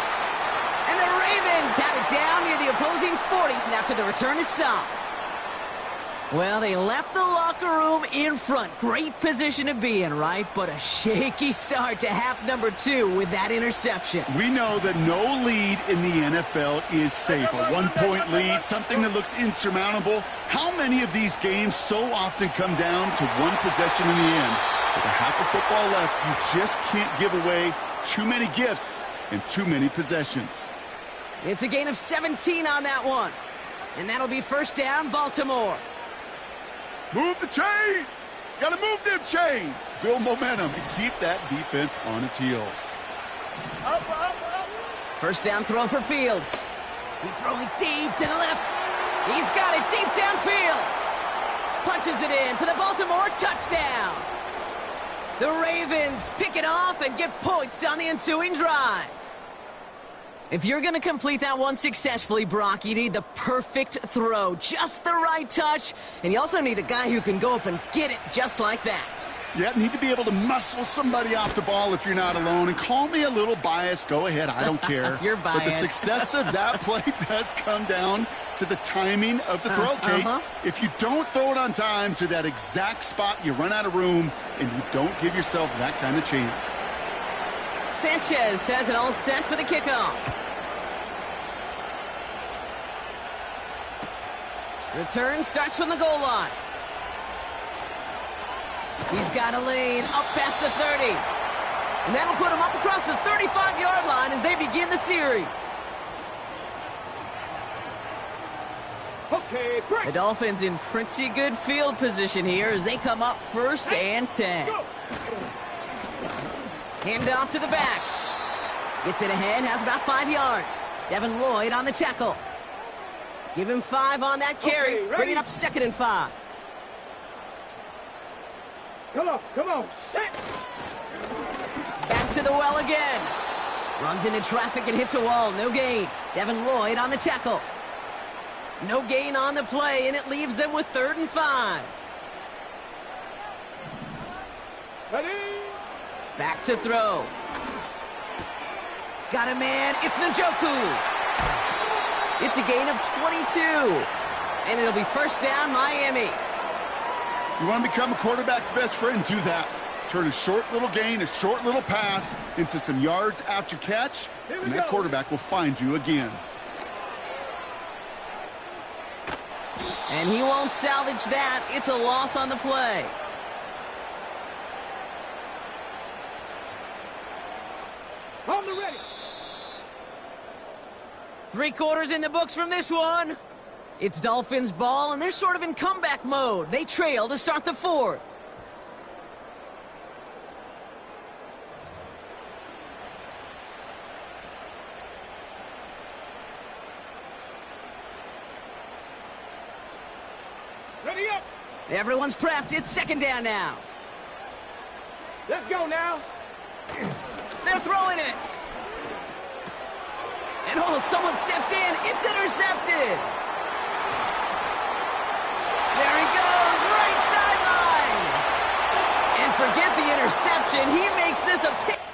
S3: And the Ravens have it down near the opposing 40 after the return is stopped. Well, they left the locker room in front. Great position to be in, right? But a shaky start to half number 2 with that interception.
S4: We know that no lead in the NFL is safe. A 1-point lead, something that looks insurmountable. How many of these games so often come down to one possession in the end? With a half of football left, you just can't give away too many gifts and too many possessions.
S3: It's a gain of 17 on that one. And that'll be 1st down, Baltimore.
S4: Move the chains! Gotta move them chains! Build momentum and keep that defense on its heels.
S5: Up.
S3: 1st down throw for Fields. He's throwing deep to the left. He's got it deep downfield. Punches it in for the Baltimore touchdown. The Ravens pick it off and get points on the ensuing drive. If you're going to complete that one successfully, Brock, you need the perfect throw, just the right touch, and you also need a guy who can go up and get it just like that.
S4: Yeah, need to be able to muscle somebody off the ball if you're not alone. And call me a little biased. Go ahead. I don't care.
S3: You're biased.
S4: But the success of that play does come down to the timing of the throw, Kate. If you don't throw it on time to that exact spot, you run out of room, and you don't give yourself that kind of chance.
S3: Sanchez has it all set for the kickoff. Return starts from the goal line. He's got a lane up past the 30. And that'll put him up across the 35-yard line as they begin the series.
S5: Okay, break.
S3: The Dolphins in pretty good field position here as they come up 1st and 10. Hand off to the back. Gets it ahead, has about 5 yards. Devin Lloyd on the tackle. Give him 5 on that carry.
S5: Okay,
S3: bring it up 2nd and 5.
S5: Come on, set.
S3: Back to the well again. Runs into traffic and hits a wall. No gain. Devin Lloyd on the tackle. No gain on the play, and it leaves them with 3rd and 5.
S5: Ready.
S3: Back to throw. Got a man. It's Njoku. It's a gain of 22. And it'll be 1st down, Miami.
S4: You want to become a quarterback's best friend? Do that. Turn a short little gain, a short little pass into some yards after catch, and that quarterback will find you again.
S3: And he won't salvage that. It's a loss on the play.
S5: On the ready.
S3: 3 quarters in the books from this one. It's Dolphins ball, and they're sort of in comeback mode. They trail to start the 4th. Everyone's prepped. It's second down now.
S5: Let's go now.
S3: They're throwing it. And oh, someone stepped in. It's intercepted. There he goes, right sideline. And forget the interception. He makes this a pick.